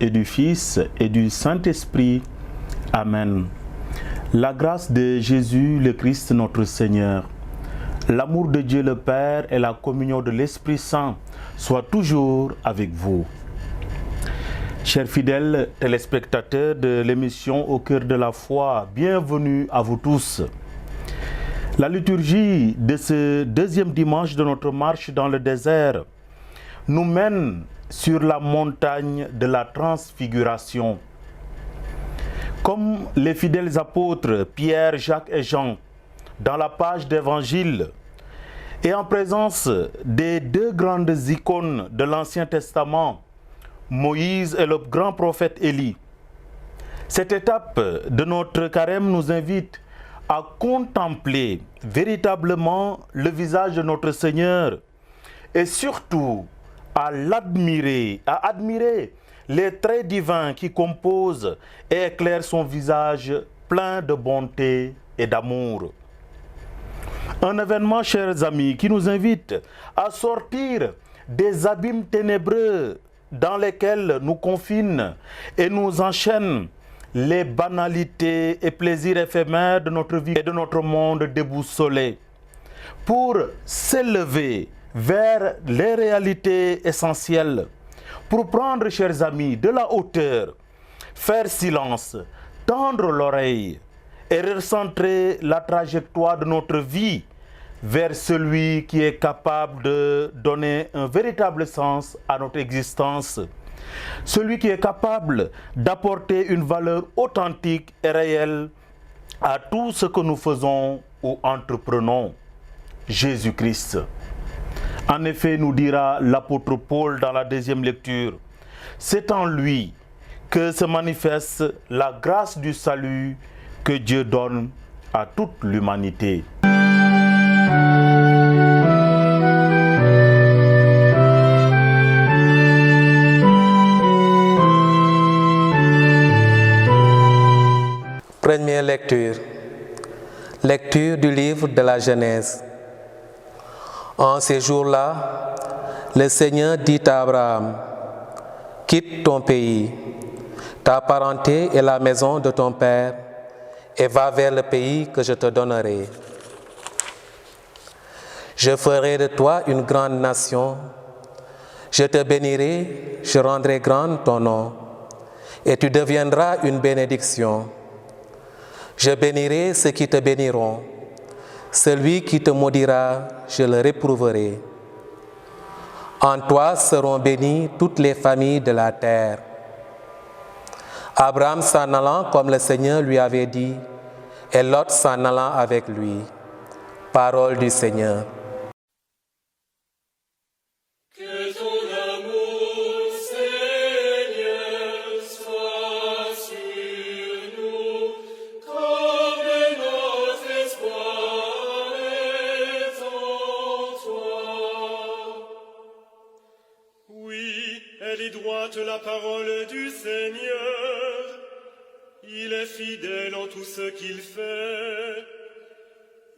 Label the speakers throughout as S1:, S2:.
S1: et du Fils et du Saint-Esprit. Amen. La grâce de Jésus le Christ notre Seigneur, l'amour de Dieu le Père et la communion de l'Esprit Saint soient toujours avec vous. Chers fidèles téléspectateurs de l'émission Au cœur de la foi, bienvenue à vous tous. La liturgie de ce deuxième dimanche de notre marche dans le désert nous mène sur la montagne de la transfiguration. Comme les fidèles apôtres Pierre, Jacques et Jean, dans la page d'évangile, et en présence des deux grandes icônes de l'Ancien Testament, Moïse et le grand prophète Élie. Cette étape de notre carême nous invite à contempler véritablement le visage de notre Seigneur et surtout à admirer les traits divins qui composent et éclairent son visage plein de bonté et d'amour. Un événement, chers amis, qui nous invite à sortir des abîmes ténébreux dans lesquels nous confinent et nous enchaînent les banalités et plaisirs éphémères de notre vie et de notre monde déboussolé, pour s'élever vers les réalités essentielles, pour prendre, chers amis, de la hauteur, faire silence, tendre l'oreille et recentrer la trajectoire de notre vie vers celui qui est capable de donner un véritable sens à notre existence, celui qui est capable d'apporter une valeur authentique et réelle à tout ce que nous faisons ou entreprenons, Jésus-Christ. En effet, nous dira l'apôtre Paul dans la deuxième lecture, c'est en lui que se manifeste la grâce du salut que Dieu donne à toute l'humanité.
S2: Première lecture. Lecture du livre de la Genèse. En ces jours-là, le Seigneur dit à Abraham, « Quitte ton pays, ta parenté et la maison de ton père, et va vers le pays que je te donnerai. Je ferai de toi une grande nation, je te bénirai, je rendrai grand ton nom, et tu deviendras une bénédiction. Je bénirai ceux qui te béniront, celui qui te maudira, je le réprouverai. En toi seront bénies toutes les familles de la terre. » Abraham s'en allant comme le Seigneur lui avait dit, et Lot s'en allant avec lui. Parole du Seigneur.
S3: La parole du Seigneur, il est fidèle en tout ce qu'il fait.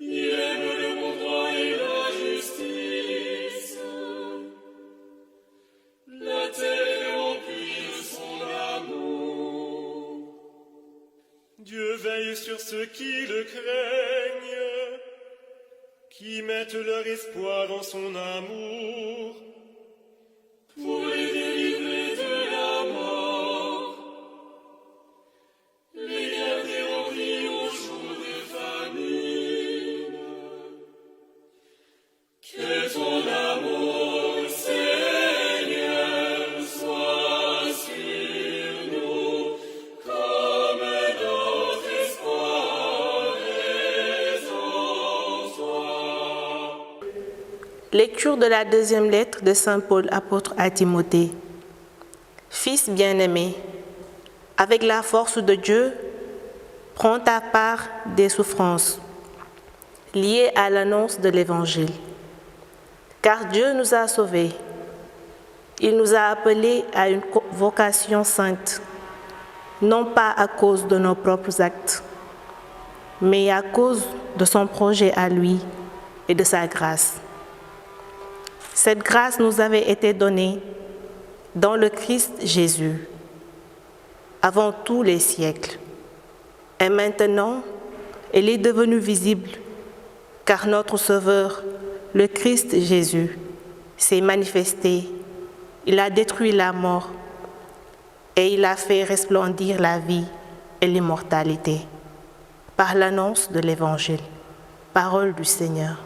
S3: Il aime le bon droit et la justice. La terre est remplie de son amour. Dieu veille sur ceux qui le craignent, qui mettent leur espoir en son amour, pour les délivrer de la mort, les garder en vie au jour de famine. Que ton amour, Seigneur, soit sur nous, comme notre espoir est en toi.
S4: Lecture de la deuxième lettre de Saint Paul, apôtre à Timothée. Fils bien-aimé, avec la force de Dieu, prends ta part des souffrances liées à l'annonce de l'Évangile. Car Dieu nous a sauvés. Il nous a appelés à une vocation sainte, non pas à cause de nos propres actes, mais à cause de son projet à lui et de sa grâce. Cette grâce nous avait été donnée dans le Christ Jésus, avant tous les siècles. Et maintenant, elle est devenue visible, car notre Sauveur, le Christ Jésus, s'est manifesté. Il a détruit la mort et il a fait resplendir la vie et l'immortalité par l'annonce de l'Évangile. Parole du Seigneur.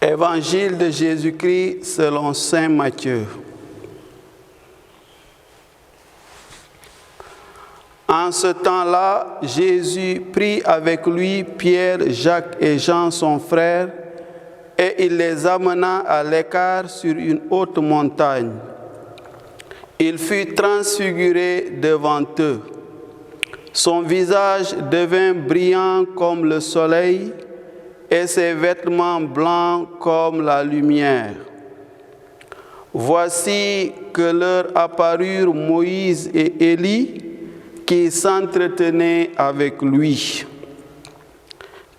S5: Évangile de Jésus-Christ selon saint Matthieu. En ce temps-là, Jésus prit avec lui Pierre, Jacques et Jean, son frère, et il les amena à l'écart sur une haute montagne. Il fut transfiguré devant eux. Son visage devint brillant comme le soleil, et ses vêtements blancs comme la lumière. Voici que leur apparurent Moïse et Élie, qui s'entretenaient avec lui.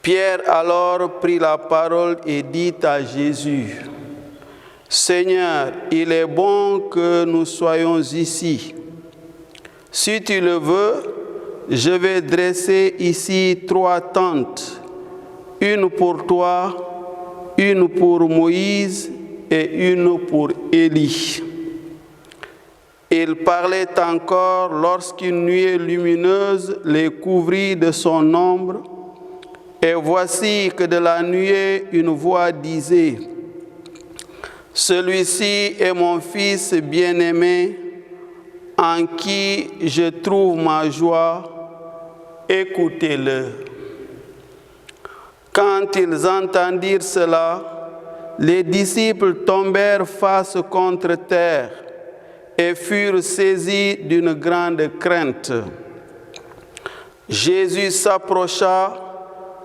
S5: Pierre alors prit la parole et dit à Jésus, « Seigneur, il est bon que nous soyons ici. Si tu le veux, je vais dresser ici 3 tentes, une pour toi, une pour Moïse et une pour Élie. » Il parlait encore lorsqu'une nuée lumineuse les couvrit de son ombre, et voici que de la nuée une voix disait, « Celui-ci est mon Fils bien-aimé, en qui je trouve ma joie, écoutez-le. » Quand ils entendirent cela, les disciples tombèrent face contre terre et furent saisis d'une grande crainte. Jésus s'approcha,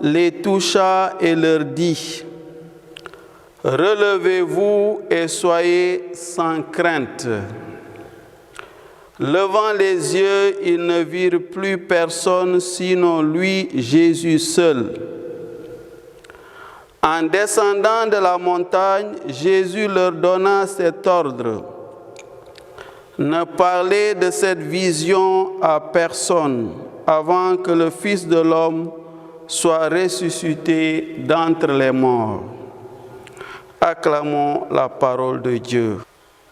S5: les toucha et leur dit, « Relevez-vous et soyez sans crainte. » Levant les yeux, ils ne virent plus personne sinon lui, Jésus seul. En descendant de la montagne, Jésus leur donna cet ordre. Ne parlez de cette vision à personne avant que le Fils de l'homme soit ressuscité d'entre les morts. Acclamons la parole de Dieu.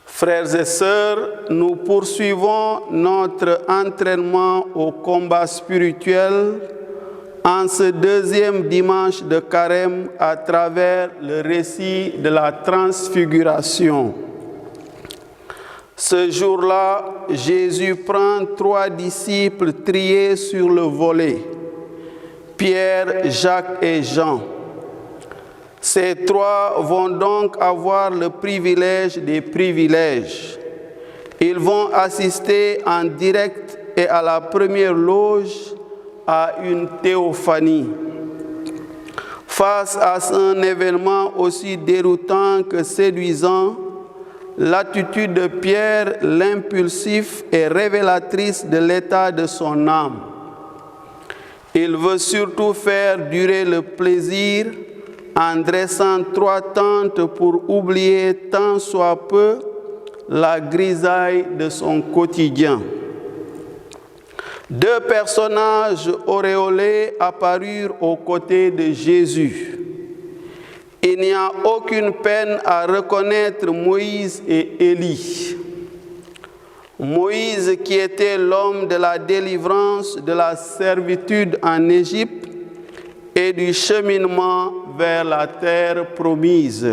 S5: Frères et sœurs, nous poursuivons notre entraînement au combat spirituel en ce 2e dimanche de Carême à travers le récit de la transfiguration. Ce jour-là, Jésus prend 3 disciples triés sur le volet, Pierre, Jacques et Jean. Ces 3 vont donc avoir le privilège des privilèges. Ils vont assister en direct et à la première loge à une théophanie. Face à un événement aussi déroutant que séduisant, l'attitude de Pierre, l'impulsif, est révélatrice de l'état de son âme. Il veut surtout faire durer le plaisir en dressant 3 tentes pour oublier tant soit peu la grisaille de son quotidien. 2 personnages auréolés apparurent aux côtés de Jésus. Il n'y a aucune peine à reconnaître Moïse et Élie. Moïse qui était l'homme de la délivrance de la servitude en Égypte et du cheminement vers la terre promise.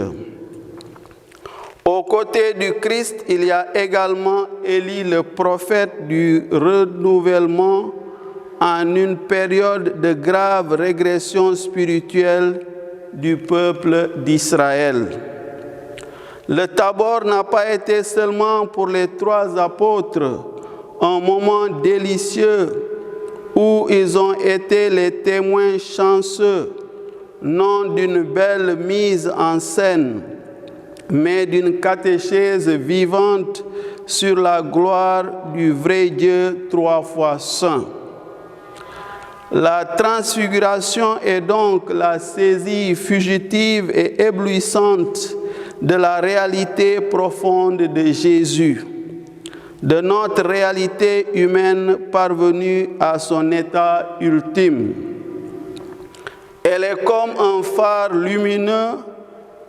S5: Aux côtés du Christ, il y a également Élie, le prophète du renouvellement en une période de grave régression spirituelle du peuple d'Israël. Le Tabor n'a pas été seulement pour les 3 apôtres un moment délicieux où ils ont été les témoins chanceux, non d'une belle mise en scène, mais d'une catéchèse vivante sur la gloire du vrai Dieu 3 fois saint. La transfiguration est donc la saisie fugitive et éblouissante de la réalité profonde de Jésus, de notre réalité humaine parvenue à son état ultime. Elle est comme un phare lumineux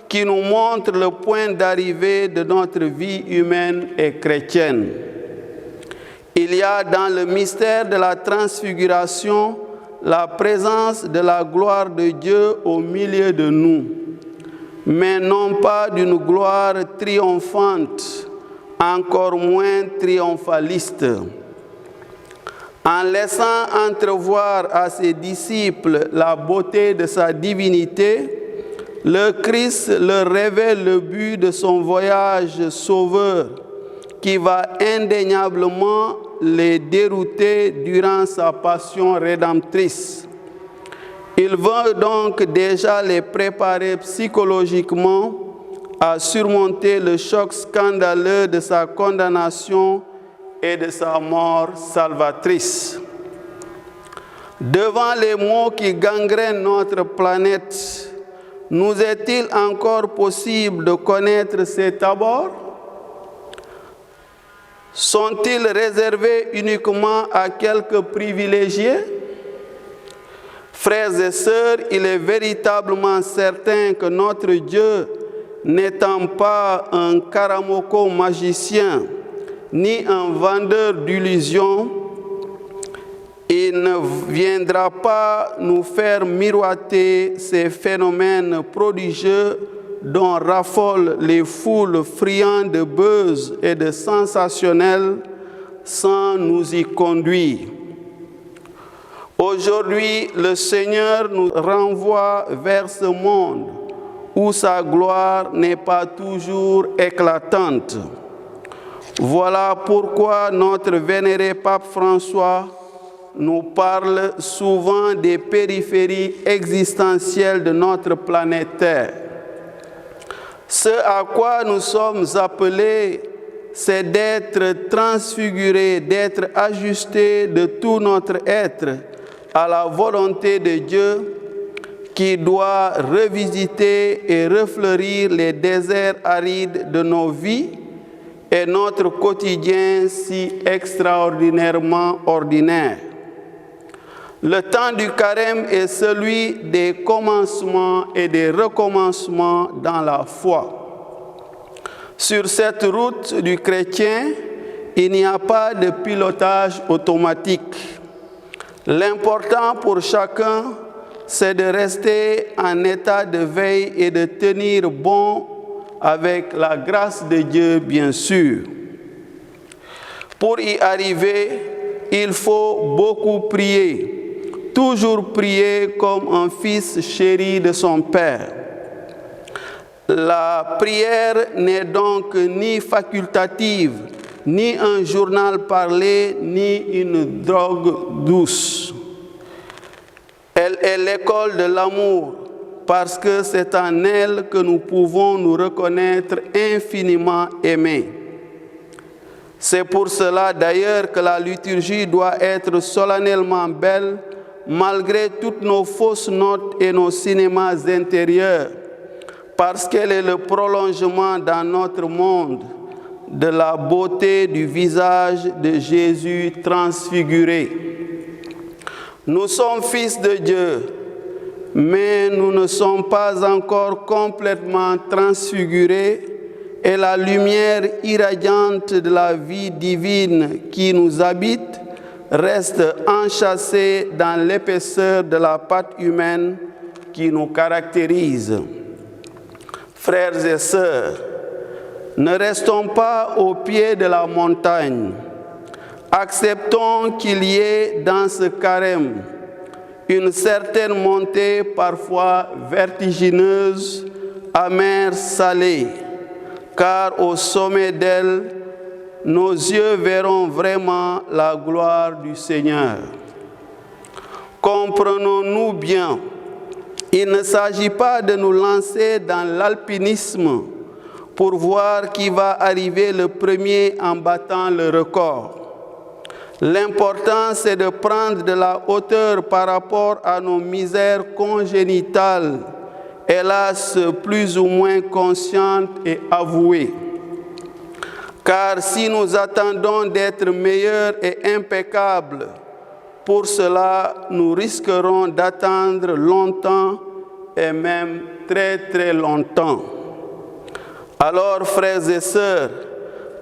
S5: qui nous montre le point d'arrivée de notre vie humaine et chrétienne. Il y a dans le mystère de la transfiguration la présence de la gloire de Dieu au milieu de nous, mais non pas d'une gloire triomphante, encore moins triomphaliste. En laissant entrevoir à ses disciples la beauté de sa divinité, le Christ leur révèle le but de son voyage sauveur qui va indéniablement les dérouter durant sa passion rédemptrice. Il veut donc déjà les préparer psychologiquement à surmonter le choc scandaleux de sa condamnation et de sa mort salvatrice. Devant les maux qui gangrènent notre planète, nous est-il encore possible de connaître cet abord? Sont-ils réservés uniquement à quelques privilégiés? Frères et sœurs, il est véritablement certain que notre Dieu, n'étant pas un karamoko magicien, ni un vendeur d'illusions, il ne viendra pas nous faire miroiter ces phénomènes prodigieux dont raffolent les foules friandes de buzz et de sensationnels sans nous y conduire. Aujourd'hui, le Seigneur nous renvoie vers ce monde où sa gloire n'est pas toujours éclatante. Voilà pourquoi notre vénéré pape François nous parle souvent des périphéries existentielles de notre planète Terre. Ce à quoi nous sommes appelés, c'est d'être transfigurés, d'être ajustés de tout notre être à la volonté de Dieu qui doit revisiter et refleurir les déserts arides de nos vies et notre quotidien si extraordinairement ordinaire. Le temps du carême est celui des commencements et des recommencements dans la foi. Sur cette route du chrétien, il n'y a pas de pilotage automatique. L'important pour chacun, c'est de rester en état de veille et de tenir bon avec la grâce de Dieu, bien sûr. Pour y arriver, il faut beaucoup prier. Toujours prier comme un fils chéri de son Père. La prière n'est donc ni facultative, ni un journal parlé, ni une drogue douce. Elle est l'école de l'amour, parce que c'est en elle que nous pouvons nous reconnaître infiniment aimés. C'est pour cela d'ailleurs que la liturgie doit être solennellement belle, malgré toutes nos fausses notes et nos cinémas intérieurs, parce qu'elle est le prolongement dans notre monde de la beauté du visage de Jésus transfiguré. Nous sommes fils de Dieu, mais nous ne sommes pas encore complètement transfigurés et la lumière irradiante de la vie divine qui nous habite reste enchâssée dans l'épaisseur de la pâte humaine qui nous caractérise. Frères et sœurs, ne restons pas au pied de la montagne. Acceptons qu'il y ait dans ce carême une certaine montée parfois vertigineuse, amère, salée, car au sommet d'elle, nos yeux verront vraiment la gloire du Seigneur. Comprenons-nous bien, il ne s'agit pas de nous lancer dans l'alpinisme pour voir qui va arriver le premier en battant le record. L'important, c'est de prendre de la hauteur par rapport à nos misères congénitales, hélas plus ou moins conscientes et avouées. Car si nous attendons d'être meilleurs et impeccables, pour cela, nous risquerons d'attendre longtemps et même très très longtemps. Alors, frères et sœurs,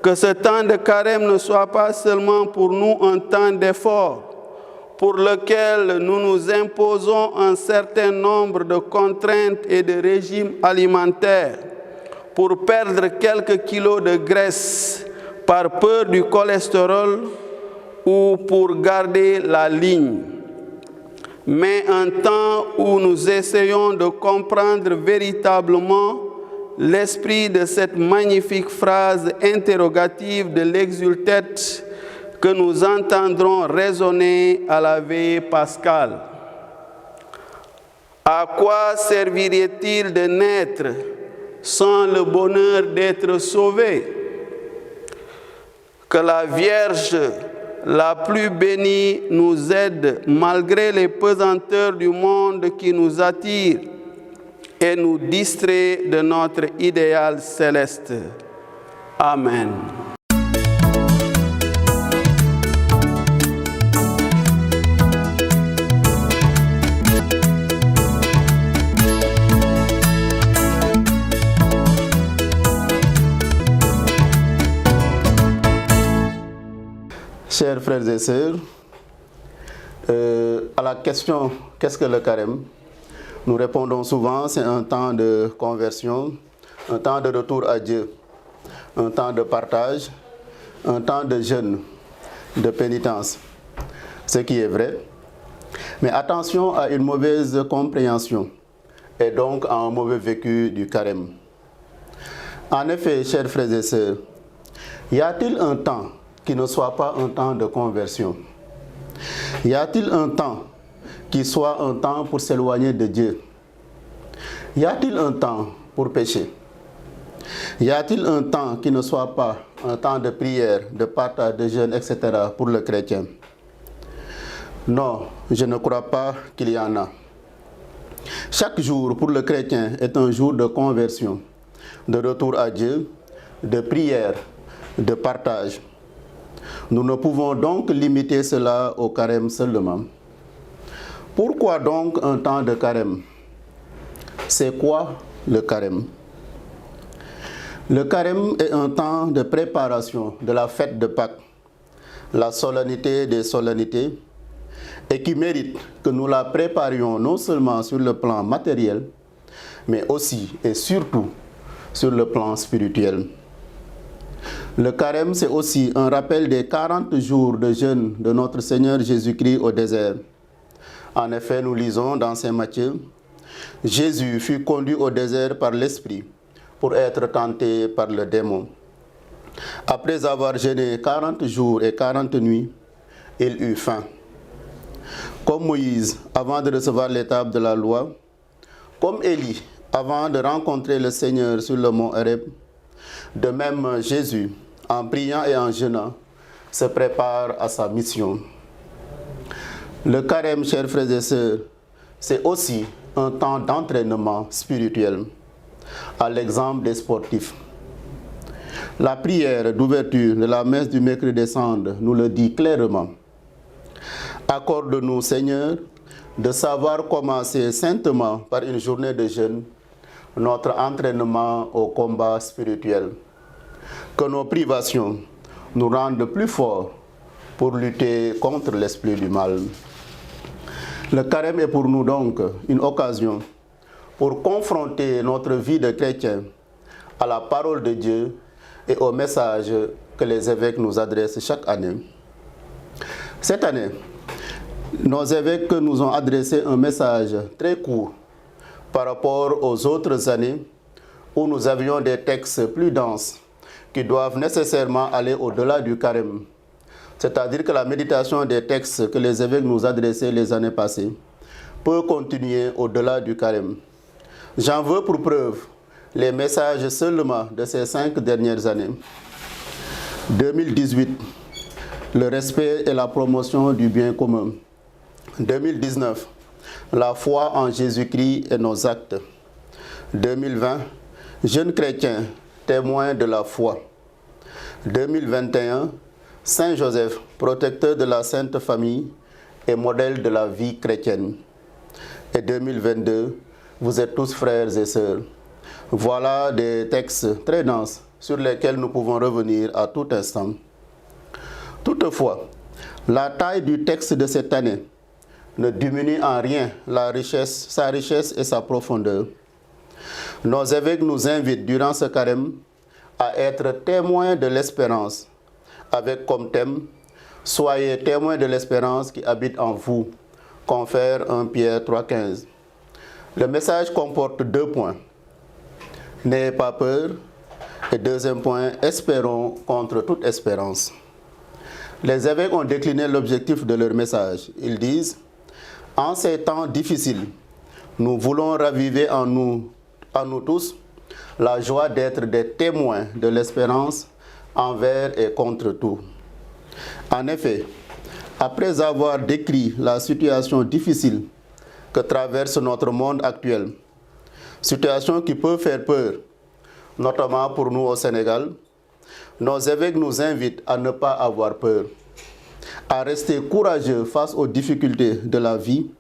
S5: que ce temps de carême ne soit pas seulement pour nous un temps d'effort, pour lequel nous nous imposons un certain nombre de contraintes et de régimes alimentaires, pour perdre quelques kilos de graisse par peur du cholestérol ou pour garder la ligne. Mais un temps où nous essayons de comprendre véritablement l'esprit de cette magnifique phrase interrogative de l'exultète que nous entendrons résonner à la veillée pascale. À quoi servirait-il de naître sans le bonheur d'être sauvé? Que la Vierge la plus bénie nous aide malgré les pesanteurs du monde qui nous attirent et nous distrait de notre idéal céleste. Amen.
S6: Chers frères et sœurs, à la question « Qu'est-ce que le carême ?» Nous répondons souvent, c'est un temps de conversion, un temps de retour à Dieu, un temps de partage, un temps de jeûne, de pénitence. Ce qui est vrai. Mais attention à une mauvaise compréhension et donc à un mauvais vécu du carême. En effet, chers frères et sœurs, y a-t-il un temps qui ne soit pas un temps de conversion? Y a-t-il un temps qui soit un temps pour s'éloigner de Dieu? Y a-t-il un temps pour pécher? Y a-t-il un temps qui ne soit pas un temps de prière, de partage, de jeûne, etc. pour le chrétien? Non, je ne crois pas qu'il y en a. Chaque jour pour le chrétien est un jour de conversion, de retour à Dieu, de prière, de partage. Nous ne pouvons donc limiter cela au carême seulement. Pourquoi donc un temps de carême? C'est quoi le carême? Le carême est un temps de préparation de la fête de Pâques, la solennité des solennités, et qui mérite que nous la préparions non seulement sur le plan matériel, mais aussi et surtout sur le plan spirituel. Le carême, c'est aussi un rappel des 40 jours de jeûne de notre Seigneur Jésus-Christ au désert. En effet, nous lisons dans Saint Matthieu, « Jésus fut conduit au désert par l'Esprit pour être tenté par le démon. Après avoir jeûné 40 jours et 40 nuits, il eut faim. Comme Moïse, avant de recevoir l'étape de la loi, comme Élie, avant de rencontrer le Seigneur sur le mont Horeb, de même Jésus, en priant et en jeûnant, se prépare à sa mission. » Le carême, chers frères et sœurs, c'est aussi un temps d'entraînement spirituel, à l'exemple des sportifs. La prière d'ouverture de la messe du mercredi saint nous le dit clairement. Accorde-nous, Seigneur, de savoir commencer saintement par une journée de jeûne notre entraînement au combat spirituel. Que nos privations nous rendent plus forts pour lutter contre l'esprit du mal. Le carême est pour nous donc une occasion pour confronter notre vie de chrétien à la parole de Dieu et au message que les évêques nous adressent chaque année. Cette année, nos évêques nous ont adressé un message très court par rapport aux autres années où nous avions des textes plus denses qui doivent nécessairement aller au-delà du carême. C'est-à-dire que la méditation des textes que les évêques nous adressaient les années passées peut continuer au-delà du carême. J'en veux pour preuve les messages seulement de ces 5 dernières années. 2018, le respect et la promotion du bien commun. 2019, la foi en Jésus-Christ et nos actes. 2020, jeunes chrétiens, témoins de la foi. 2021, Saint Joseph, protecteur de la Sainte Famille et modèle de la vie chrétienne. Et 2022, vous êtes tous frères et sœurs. Voilà des textes très denses sur lesquels nous pouvons revenir à tout instant. Toutefois, la taille du texte de cette année ne diminue en rien sa richesse et sa profondeur. Nos évêques nous invitent durant ce carême à être témoins de l'espérance, avec comme thème « Soyez témoins de l'espérance qui habite en vous », confère 1 Pierre 3,15. Le message comporte 2 points. N'ayez pas peur. Et deuxième point, espérons contre toute espérance. Les évêques ont décliné l'objectif de leur message. Ils disent, en ces temps difficiles, nous voulons raviver en nous tous la joie d'être des témoins de l'espérance envers et contre tout. En effet, après avoir décrit la situation difficile que traverse notre monde actuel, situation qui peut faire peur, notamment pour nous au Sénégal, nos évêques nous invitent à ne pas avoir peur, à rester courageux face aux difficultés de la vie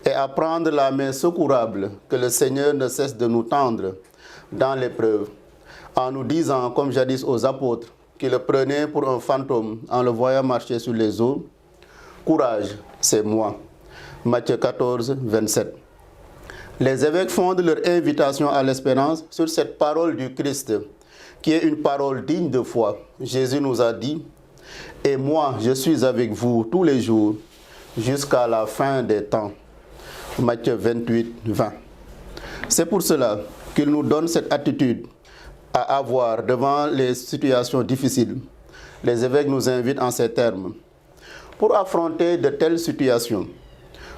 S6: et à prendre la main secourable que le Seigneur ne cesse de nous tendre dans l'épreuve, en nous disant, comme jadis aux apôtres, qui le prenaient pour un fantôme en le voyant marcher sur les eaux, « Courage, c'est moi ». Matthieu 14, 27. Les évêques fondent leur invitation à l'espérance sur cette parole du Christ, qui est une parole digne de foi. Jésus nous a dit, « Et moi, je suis avec vous tous les jours, jusqu'à la fin des temps. » Matthieu 28, 20. C'est pour cela qu'il nous donne cette attitude à avoir devant les situations difficiles. Les évêques nous invitent en ces termes. Pour affronter de telles situations,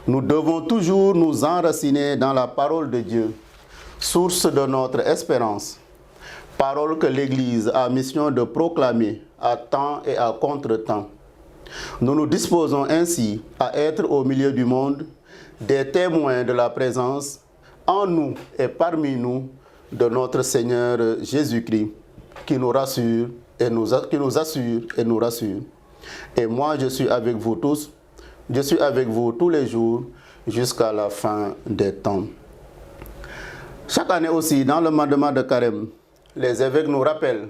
S6: nous devons toujours nous enraciner dans la parole de Dieu, source de notre espérance. Parole que l'Église a mission de proclamer à temps et à contre-temps. Nous nous disposons ainsi à être au milieu du monde des témoins de la présence en nous et parmi nous de notre Seigneur Jésus-Christ, qui nous rassure et nous assure et nous rassure. Et moi, je suis avec vous tous. Je suis avec vous tous les jours jusqu'à la fin des temps. Chaque année aussi, dans le mandement de Carême, les évêques nous rappellent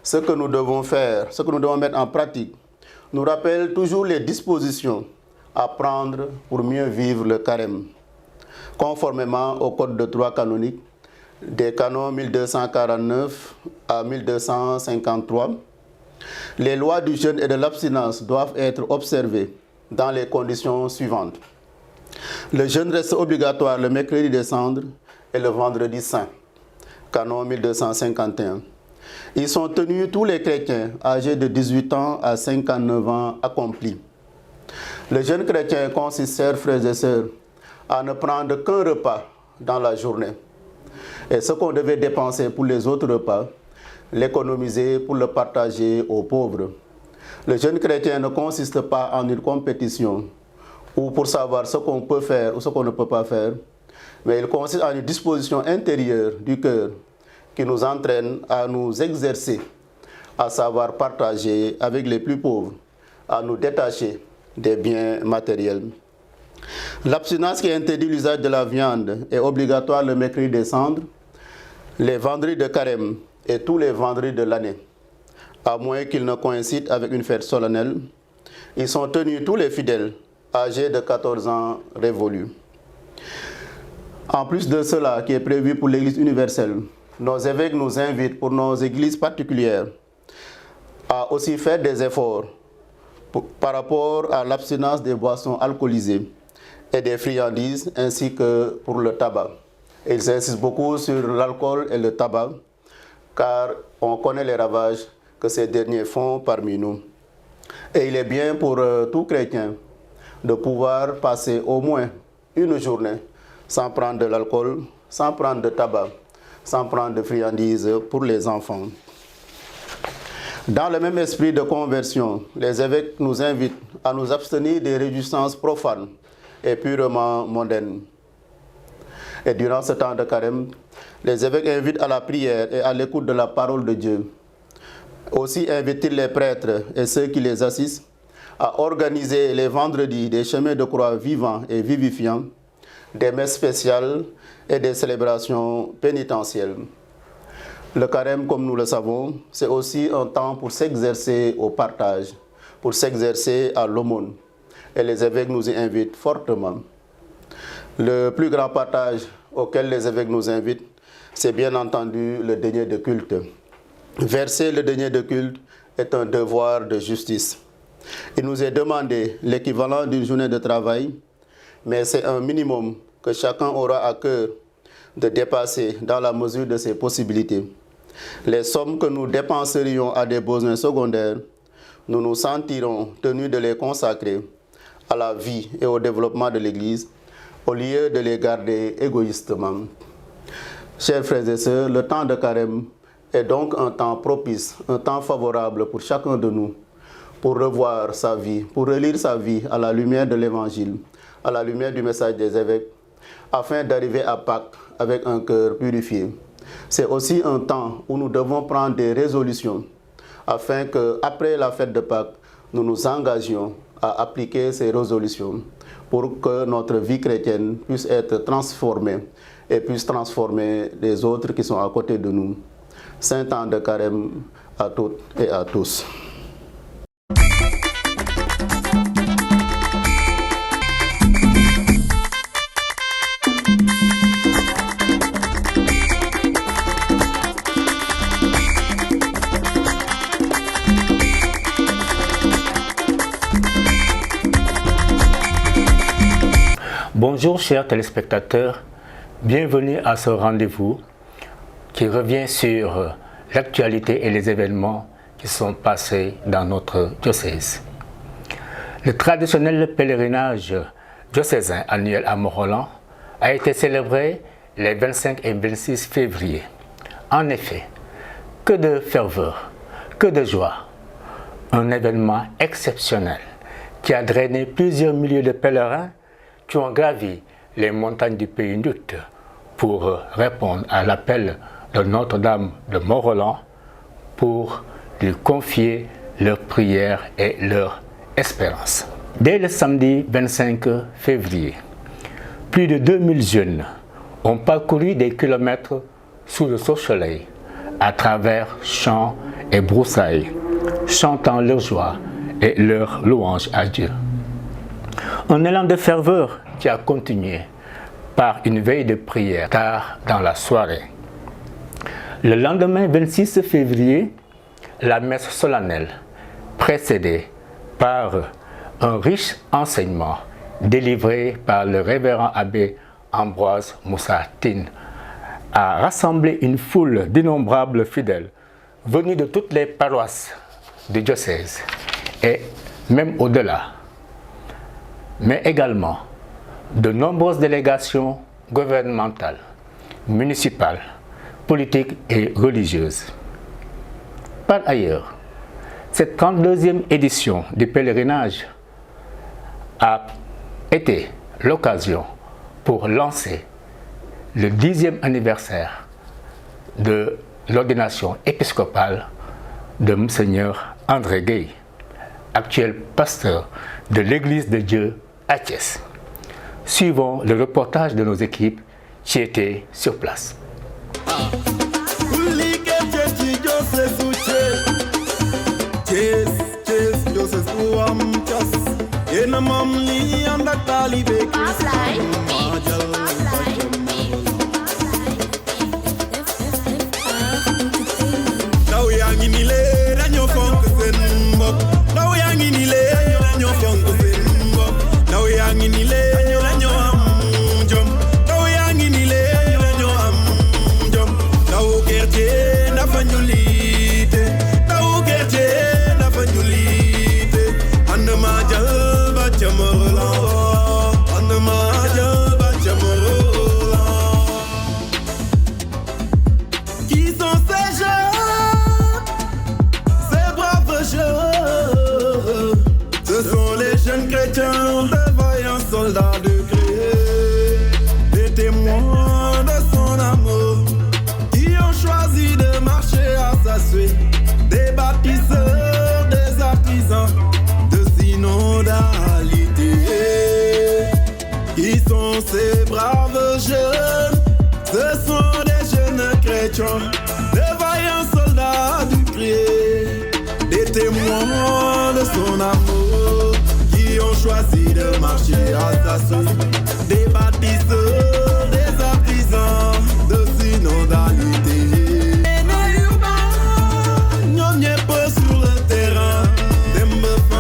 S6: ce que nous devons faire, ce que nous devons mettre en pratique. Nous rappellent toujours les dispositions à prendre pour mieux vivre le Carême. Conformément au Code de droit canonique, des canons 1249 à 1253, les lois du jeûne et de l'abstinence doivent être observées dans les conditions suivantes. Le jeûne reste obligatoire le mercredi des cendres et le vendredi saint, canon 1251. Ils sont tenus tous les chrétiens âgés de 18 ans à 59 ans accomplis. Le jeûne chrétien consiste, chers frères et sœurs, à ne prendre qu'un repas dans la journée. Et ce qu'on devait dépenser pour les autres repas, l'économiser pour le partager aux pauvres. Le jeûne chrétien ne consiste pas en une compétition ou pour savoir ce qu'on peut faire ou ce qu'on ne peut pas faire, mais il consiste en une disposition intérieure du cœur qui nous entraîne à nous exercer, à savoir partager avec les plus pauvres, à nous détacher des biens matériels. L'abstinence qui interdit l'usage de la viande est obligatoire le mercredi des cendres, les vendredis de Carême et tous les vendredis de l'année, à moins qu'ils ne coïncident avec une fête solennelle. Ils sont tenus tous les fidèles âgés de 14 ans révolus. En plus de cela qui est prévu pour l'Église universelle, nos évêques nous invitent pour nos églises particulières à aussi faire des efforts par rapport à l'abstinence des boissons alcoolisées et des friandises ainsi que pour le tabac. Et ils insistent beaucoup sur l'alcool et le tabac car on connaît les ravages que ces derniers font parmi nous. Et il est bien pour tout chrétien de pouvoir passer au moins une journée sans prendre de l'alcool, sans prendre de tabac, sans prendre de friandises pour les enfants. Dans le même esprit de conversion, les évêques nous invitent à nous abstenir des réjouissances profanes et purement mondaines. Et durant ce temps de carême, les évêques invitent à la prière et à l'écoute de la parole de Dieu. Aussi invitent-ils les prêtres et ceux qui les assistent à organiser les vendredis des chemins de croix vivants et vivifiants, des messes spéciales et des célébrations pénitentielles. Le carême, comme nous le savons, c'est aussi un temps pour s'exercer au partage, pour s'exercer à l'aumône. Et les évêques nous y invitent fortement. Le plus grand partage auquel les évêques nous invitent, c'est bien entendu le denier de culte. Verser le denier de culte est un devoir de justice. Il nous est demandé l'équivalent d'une journée de travail, mais c'est un minimum que chacun aura à cœur de dépasser dans la mesure de ses possibilités. Les sommes que nous dépenserions à des besoins secondaires, nous nous sentirons tenus de les consacrer à la vie et au développement de l'Église, au lieu de les garder égoïstement. Chers frères et sœurs, le temps de carême est donc un temps propice, un temps favorable pour chacun de nous, pour revoir sa vie, pour relire sa vie à la lumière de l'Évangile, à la lumière du message des évêques, afin d'arriver à Pâques avec un cœur purifié. C'est aussi un temps où nous devons prendre des résolutions, afin qu'après la fête de Pâques, nous nous engagions à appliquer ces résolutions pour que notre vie chrétienne puisse être transformée et puisse transformer les autres qui sont à côté de nous. Saint temps de carême à toutes et à tous.
S7: Bonjour chers téléspectateurs, bienvenue à ce rendez-vous qui revient sur l'actualité et les événements qui sont passés dans notre diocèse. Le traditionnel pèlerinage diocésain annuel à Mont-Roland a été célébré les 25 et 26 février. En effet, que de ferveur, que de joie. Un événement exceptionnel qui a drainé plusieurs milliers de pèlerins qui ont gravi les montagnes du pays Nut pour répondre à l'appel de Notre-Dame de Mont-Roland pour lui confier leurs prières et leur espérance. Dès le samedi 25 février, plus de 2000 jeunes ont parcouru des kilomètres sous le soleil à travers champs et broussailles, chantant leur joie et leur louange à Dieu. Un élan de ferveur qui a continué par une veille de prière tard dans la soirée. Le lendemain 26 février, la messe solennelle, précédée par un riche enseignement délivré par le révérend abbé Ambroise Moussa Tine, a rassemblé une foule d'innombrables fidèles venus de toutes les paroisses du diocèse et même au-delà, mais également de nombreuses délégations gouvernementales, municipales, politiques et religieuses. Par ailleurs, cette 32e édition du pèlerinage a été l'occasion pour lancer le 10e anniversaire de l'ordination épiscopale de Monseigneur André Gueye, actuel pasteur de l'Église de Dieu à Thiès. Suivons le reportage de nos équipes qui étaient sur place.
S3: choisi de marcher à sa sauce. Des bâtisseurs, des artisans de synodalité. Nous n'y est pas sur le terrain. Des meufs,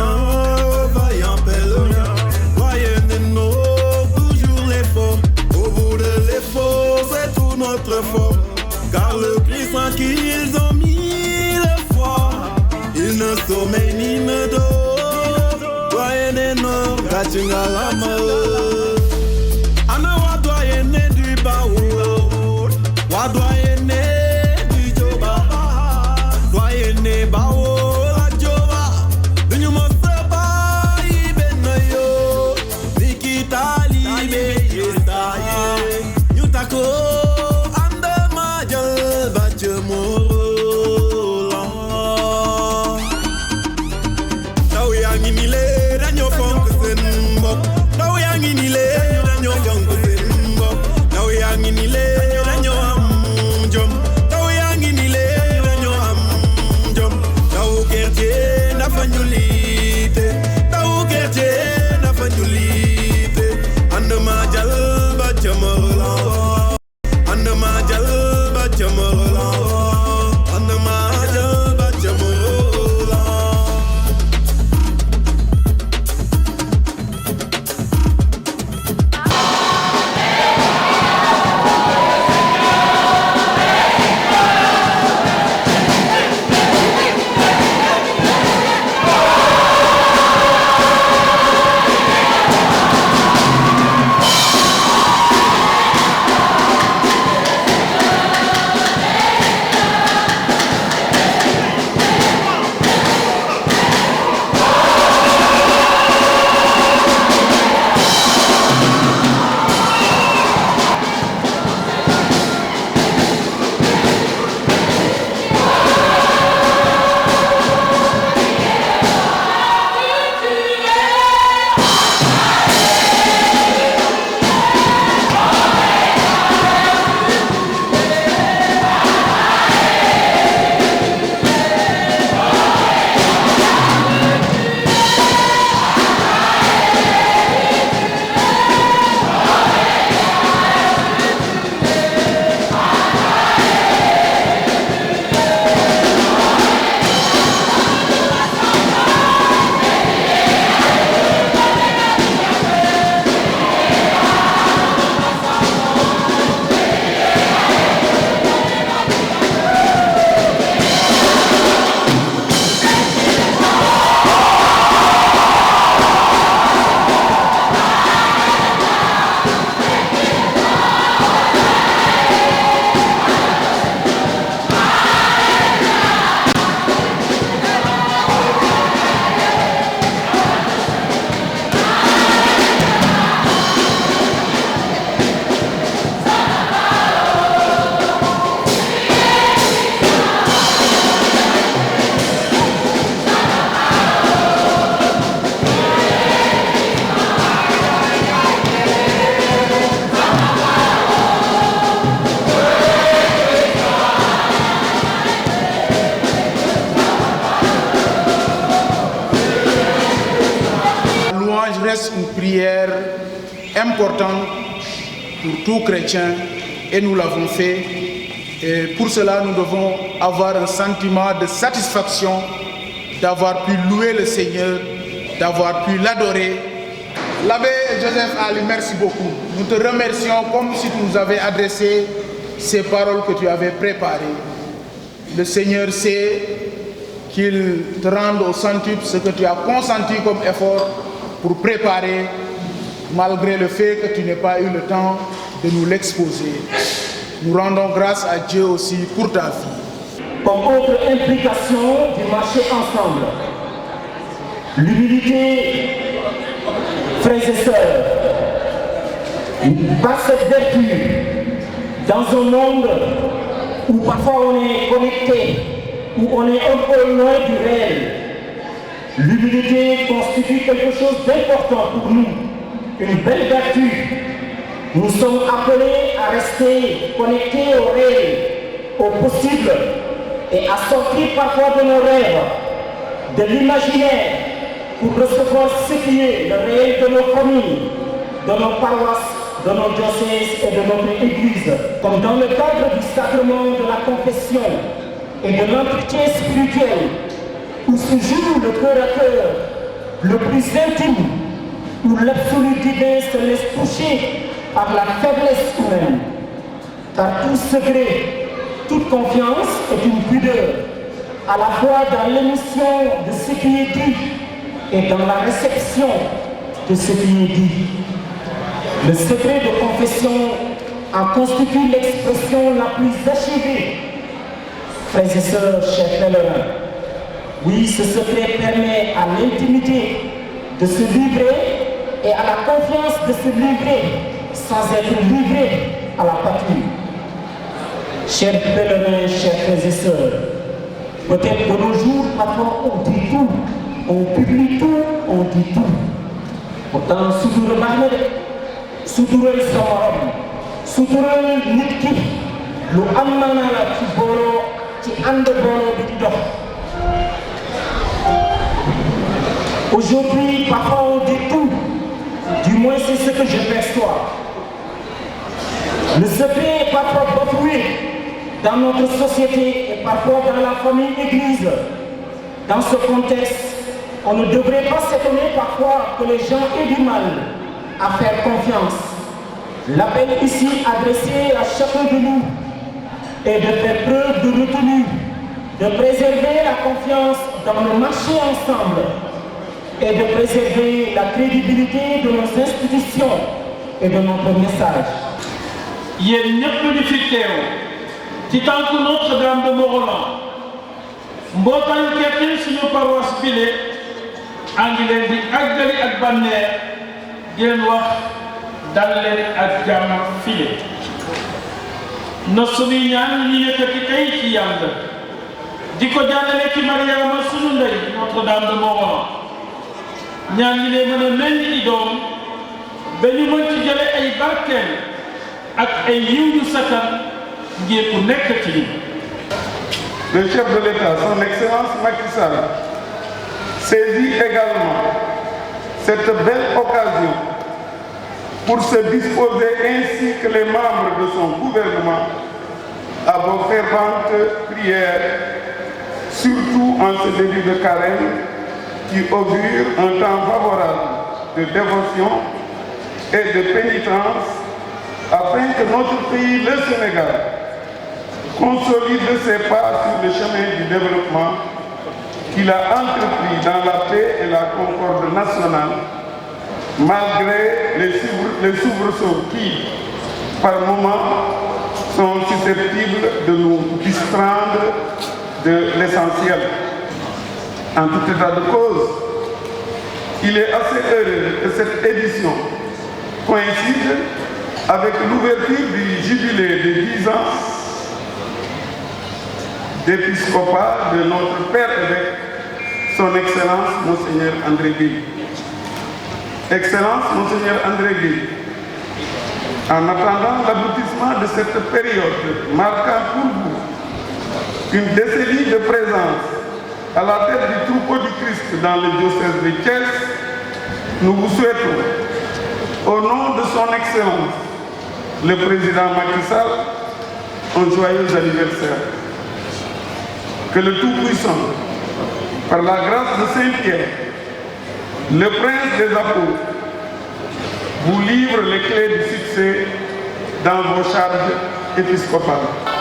S3: vaillants pèlerins. Voyez nous, toujours l'effort. Au bout de l'effort, c'est tout notre effort. Car le Christ en qui ils ont mis le foi, il ne sommeille ni ne dort. Doyen no, Gachungalama. Ana wa doyen du Bao, wa doyen du Joba, doyen Bao la Joba. Nous me seba ibenayo, Nikita libe yestaye, Yutako.
S8: Une prière importante pour tout chrétien et nous l'avons fait. Et pour cela, nous devons avoir un sentiment de satisfaction d'avoir pu louer le Seigneur, d'avoir pu l'adorer. L'abbé Joseph Ali, merci beaucoup. Nous te remercions comme si tu nous avais adressé ces paroles que tu avais préparées. Le Seigneur sait qu'il te rende au centuple ce que tu as consenti comme effort pour préparer, malgré le fait que tu n'aies pas eu le temps de nous l'exposer. Nous rendons grâce à Dieu aussi pour ta vie.
S9: Comme autre implication du marcher ensemble, l'humilité, frères et sœurs, par cette vertu, dans un monde où parfois on est connecté, où on est un peu loin du réel, l'humilité constitue quelque chose d'important pour nous, une belle vertu. Nous sommes appelés à rester connectés au réel, au possible, et à sortir parfois de nos rêves, de l'imaginaire, pour recevoir ce qui est le réel de nos familles, de nos paroisses, de nos diocèses et de notre Église, comme dans le cadre du sacrement de la confession et de l'entretien spirituel, où se joue le cœur à cœur, le plus intime, où l'absolu divin se laisse toucher par la faiblesse humaine. Car tout secret, toute confiance est une pudeur, à la fois dans l'émission de ce qui est dit et dans la réception de ce qui est dit. Le secret de confession en constitue l'expression la plus achevée. Frères et sœurs, chers pèlerins, oui, ce secret permet à l'intimité de se livrer et à la confiance de se livrer sans être livré à la patrie. Chers pèlerins, chers frères et sœurs, peut-être de nos jours, parfois on dit tout, on publie tout, on dit tout. Pourtant, sutura baax na de, sutural sa morom, sutural nit ki, lu am maanaa la ci booloo, ci ànd booloo bi di dox. Aujourd'hui, parfois on dit tout, du moins c'est ce que je perçois. Le secret est parfois bafoué dans notre société et parfois dans la famille église. Dans ce contexte, on ne devrait pas s'étonner parfois que les gens aient du mal à faire confiance. L'appel ici adressé à chacun de nous est de faire preuve de retenue, de préserver la confiance dans le marché ensemble et de préserver la crédibilité de nos institutions et de notre message.
S10: yéen ñëpp di fi teew ci tànku Notre-Dame de Morolan mbootaay kerti suñu paroisse bile a ngi leen di àggali ak bànneex di leen wax dal leen ak jàmm file na suñuy ñaan ñu yëkkati tey ci yàlla di ko jàllale ci Mariama suñu ndey Notre-Dame de Morolan ñaan ñi leen mën a meññ di doom ba ñu mën ci jële ay barkeel ak ay yiw yu sakkan ngir ku nekk ci li.
S11: Le chef de l'État, son Excellence Macky Sall, saisit également cette belle occasion pour se disposer ainsi que les membres de son gouvernement à vos ferventes prières, surtout en ce début de carême qui augure un temps favorable de dévotion et de pénitence afin que notre pays, le Sénégal, consolide ses pas sur le chemin du développement qu'il a entrepris dans la paix et la concorde nationale, malgré les soubresauts qui, par moments, sont susceptibles de nous distraire de l'essentiel. En tout état de cause, il est assez heureux que cette édition coïncide avec l'ouverture du jubilé de 10 ans d'épiscopat de notre Père évêque, son Excellence Monseigneur André Guèye. Excellence Monseigneur André Guèye, en attendant l'aboutissement de cette période marquant pour vous une décennie de présence à la tête du troupeau du Christ dans le diocèse de Thiès, nous vous souhaitons, au nom de son Excellence, le président Macky Sall, un joyeux anniversaire. Que le Tout-Puissant, par la grâce de Saint-Pierre, le prince des apôtres, vous livre les clés du succès dans vos charges épiscopales.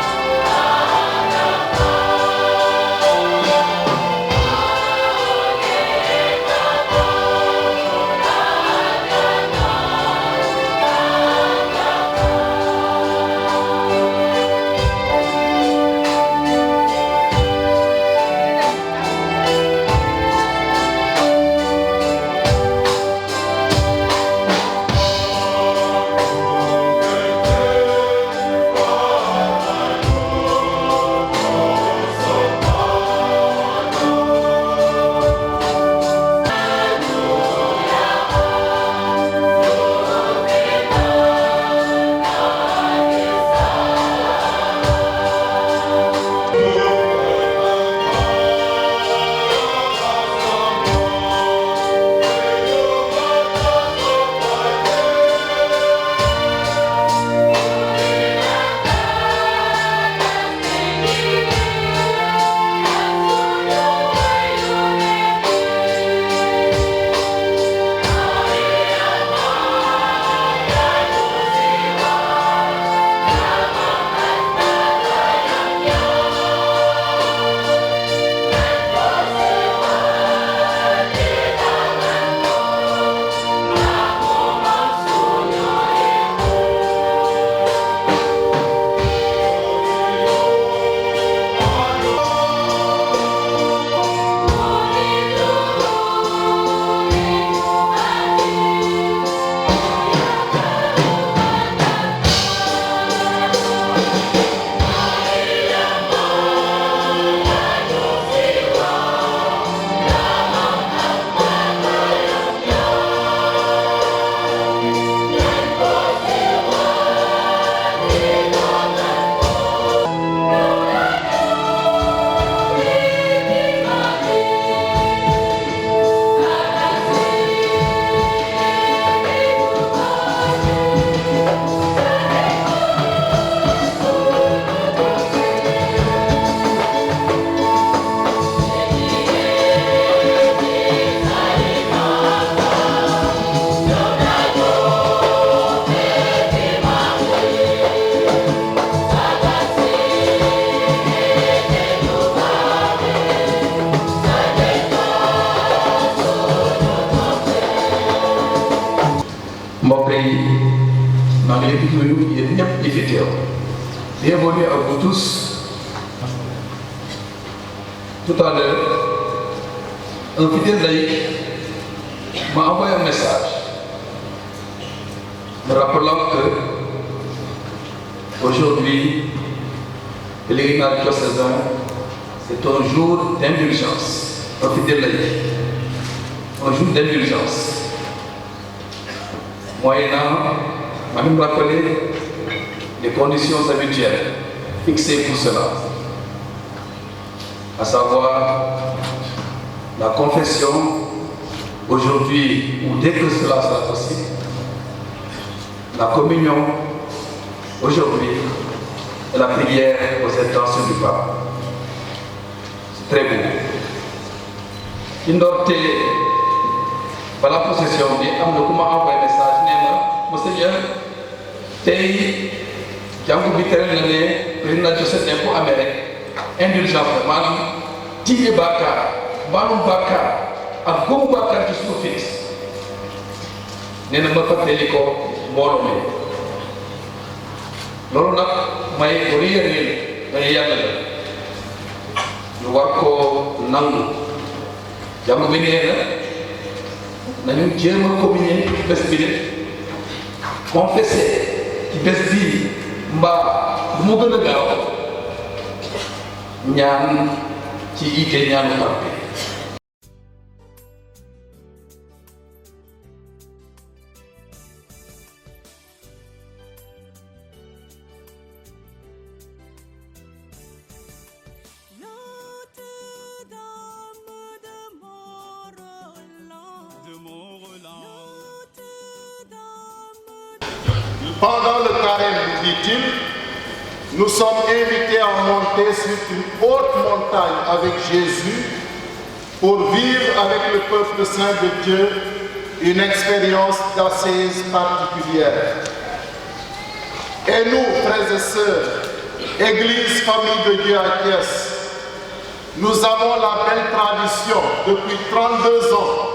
S12: yi maa ngi leen di nuyu yéen ñëpp ñi fi teew. Bienvenue à vous tous. Tout à l'heure, un fidèle laïc m'a envoyé un message me rappelant que aujourd'hui, le pèlerinage diocésain, c'est un jour d'indulgence. Un fidèle laïc, un jour d'indulgence. Moyennant, m'a même rappelé les conditions habituelles fixées pour cela, à savoir la confession aujourd'hui ou dès que cela sera possible, la communion aujourd'hui et la prière aux intentions du pape. C'est très beau. Ci ndorte ba la possession bi am na ku ma envoyé message nee na Monseigneur tey jàngu bi tere na ne pèlerinage diocésain bu amee rek indulgence maanaam tiire bàkkaar maalum bàkkaar ak góobu bàkkaar ci suñu fit nee na ma fàttali ko mbooloo mi loolu nag may ko réer may yàlla la ñu war ko nangu jàngu bi nee na nañu jéem a communier ci bés bi de confesser ci bés bii mbaa bu mu gën a gaaw ñaan ci ite ñaanu Pape.
S13: Pendant le carême, dit-il, nous sommes invités à monter sur une haute montagne avec Jésus pour vivre avec le peuple saint de Dieu une expérience d'assise particulière. Et nous, frères et sœurs, Église, famille de Dieu à Thiès, nous avons la belle tradition depuis 32 ans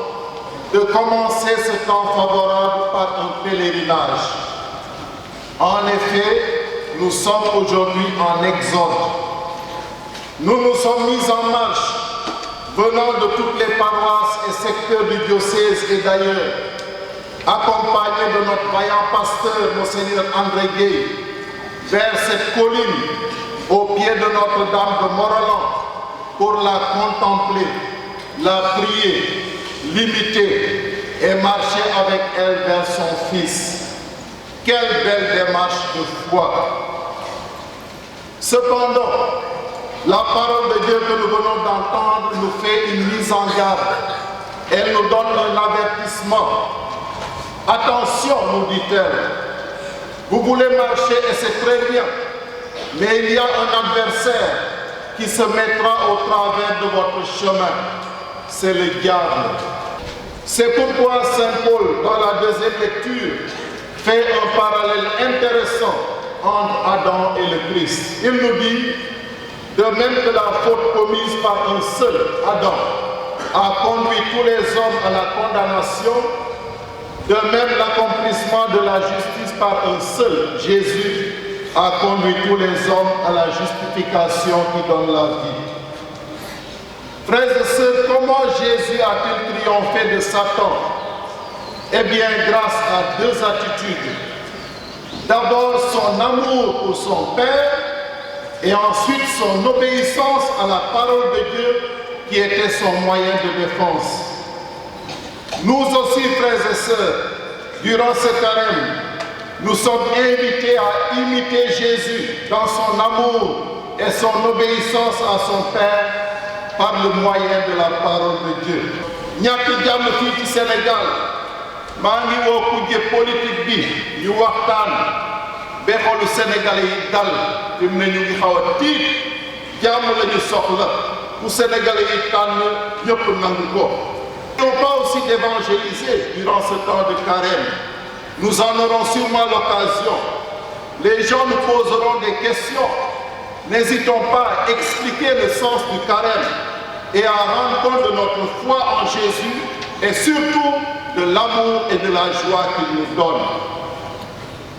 S13: de commencer ce temps favorable par un pèlerinage. En effet, nous sommes aujourd'hui en exode. Nous nous sommes mis en marche, venant de toutes les paroisses et secteurs du diocèse et d'ailleurs, accompagnés de notre vaillant pasteur, Monseigneur André Gueye, vers cette colline au pied de Notre-Dame de Morolan pour la contempler, la prier, l'imiter et marcher avec elle vers son Fils. Quelle belle démarche de foi! Cependant, la parole de Dieu que nous venons d'entendre nous fait une mise en garde. Elle nous donne un avertissement. Attention, nous dit-elle, vous voulez marcher et c'est très bien, mais il y a un adversaire qui se mettra au travers de votre chemin. C'est le diable. C'est pourquoi Saint Paul, dans la deuxième lecture, fait un parallèle intéressant entre Adam et le Christ. Il nous dit, de même que la faute commise par un seul, Adam, a conduit tous les hommes à la condamnation, de même l'accomplissement de la justice par un seul, Jésus, a conduit tous les hommes à la justification qui donne la vie. Frères et sœurs, comment Jésus a-t-il triomphé de Satan? Eh bien, grâce à deux attitudes. D'abord, son amour pour son Père et ensuite son obéissance à la parole de Dieu qui était son moyen de défense. Nous aussi, frères et sœurs, durant ce carême, nous sommes invités à imiter Jésus dans son amour et son obéissance à son Père par le moyen de la parole de Dieu. ñàkk jàmm fii ci Sénégal maa ngi woo kujje politique bi ñu waxtaan ba xolu Sénégalais yi dal fi mu ne ñu ngi xaw a tiit jàmm la ñu soxla pour Sénégalais yi tànn ñëpp nangu ko. Nous n'avons pas aussi d'évangéliser durant ce temps de carême. Nous en aurons sûrement l'occasion. Les gens nous poseront des questions. N'hésitons pas à expliquer le sens du carême et à rendre compte de notre foi en Jésus et surtout de l'amour et de la joie qu'il nous donne.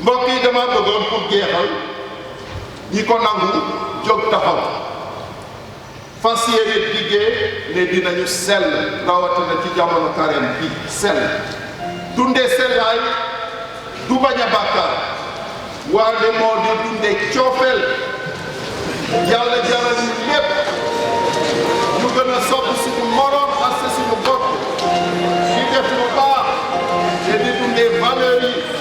S13: mbokk yi dama bëggoon pour jeexal ñi ko nangu jóg taxaw fas yéene diggee ne dinañu sell rawatina ci jamono Carême bi sell dunde sellaay du bañ a bàkkaar waaye moo di dunde coofeel yàlla jaral ñu lépp ñu gën a sopp suñu moroom ak suñu bopp di def lu baax te di dundee valeur yi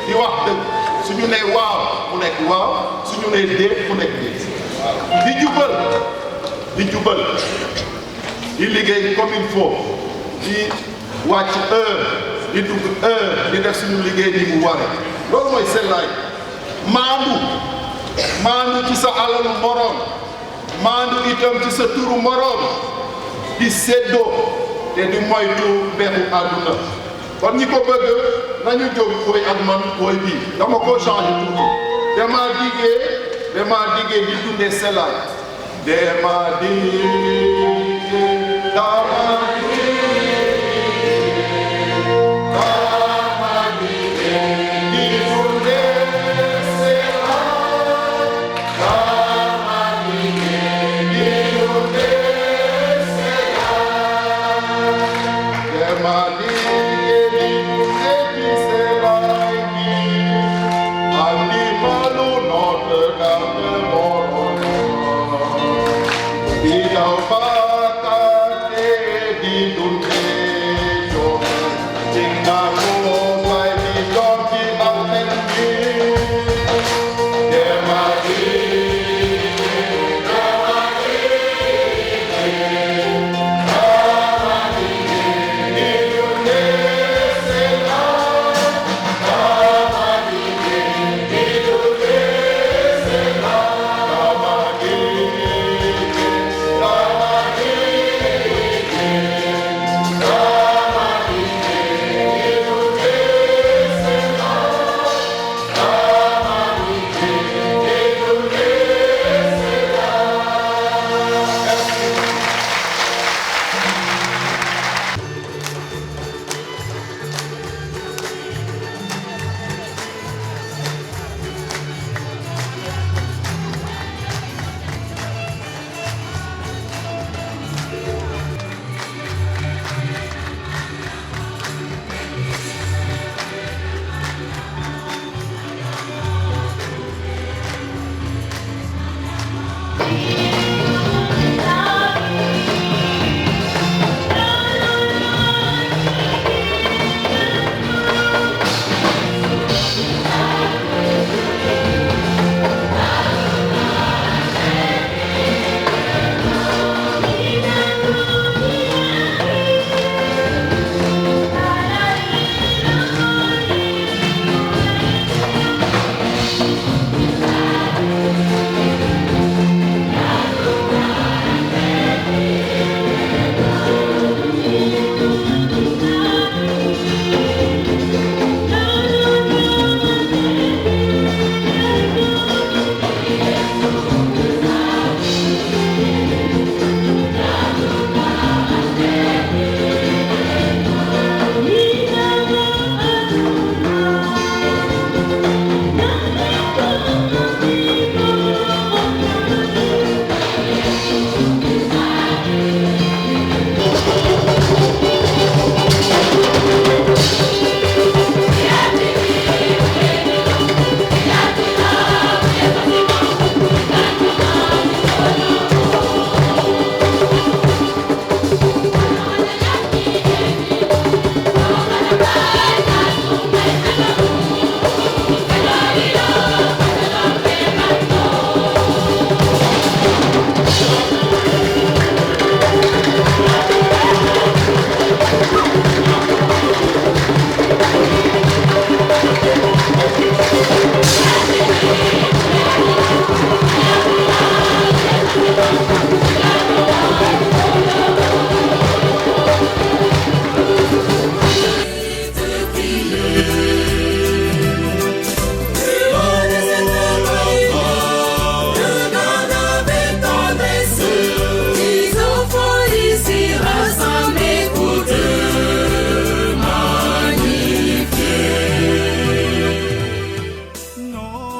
S13: di wax dëgg suñu nee waaw mu nekk waaw suñu nee déet mu nekk déet di jubal di liggéey comme il faut di wàcc heure di dugg heure di def suñu liggéey ni mu ware loolu mooy sellaay maandu ci sa alalu moroom maandu itam ci sa turu moroom di séddoo te di moytu beexu àdduna kon ñi ko bëgg nañu jóg koy ak man koy bii dama ko changé tuuti dama diggee di dundee sellaay dama diggee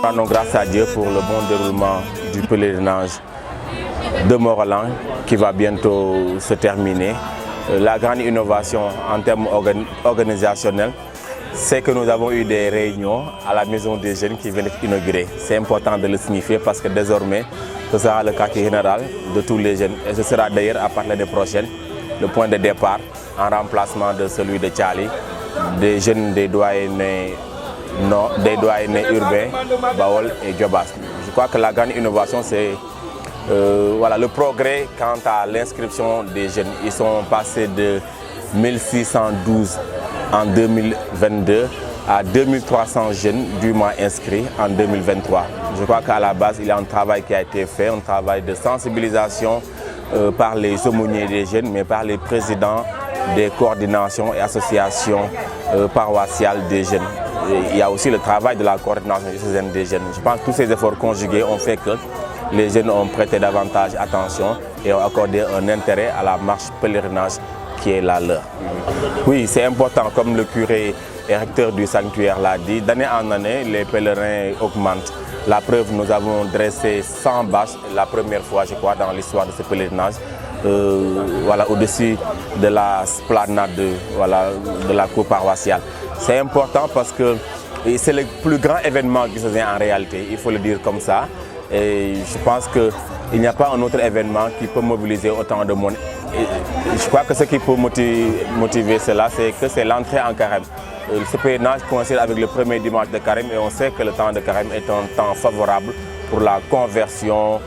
S14: Rendons grâce à Dieu pour le bon déroulement du pèlerinage de Morolan qui va bientôt se terminer. La grande innovation en termes organisationnels, c'est que nous avons eu des réunions à la Maison des Jeunes qui viennent d'être inaugurées. C'est important de le signifier parce que désormais, ce sera le quartier général de tous les jeunes. Et ce sera d'ailleurs à partir de l'année prochaine le point de départ en remplacement de celui de Tchali, des jeunes des doyennés urbains, Baol et Djobas. Je crois que la grande innovation, c'est le progrès quant à l'inscription des jeunes. Ils sont passés de 1612 en 2022 à 2300 jeunes dûment inscrits en 2023. Je crois qu'à la base, il y a un travail qui a été fait, un travail de sensibilisation par les aumôniers des jeunes, mais par les présidents des coordinations et associations paroissiales des jeunes. Et il y a aussi le travail de la coordination des jeunes. Je pense que tous ces efforts conjugués ont fait que les jeunes ont prêté davantage attention et ont accordé un intérêt à la marche pèlerinage qui est la leur. Oui, c'est important, comme le curé et recteur du sanctuaire l'a dit, d'année en année, les pèlerins augmentent. La preuve, nous avons dressé 100 bâches, la première fois, je crois, dans l'histoire de ce pèlerinage, au-dessus de la esplanade de la cour paroissiale. C'est important parce que c'est le plus grand événement qui se fait en réalité, il faut le dire comme ça. Et je pense qu'il n'y a pas un autre événement qui peut mobiliser autant de monde. Et je crois que ce qui peut motiver cela, c'est que c'est l'entrée en carême. Ce pèlerinage coïncide avec le premier dimanche de carême et on sait que le temps de carême est un temps favorable pour la conversion,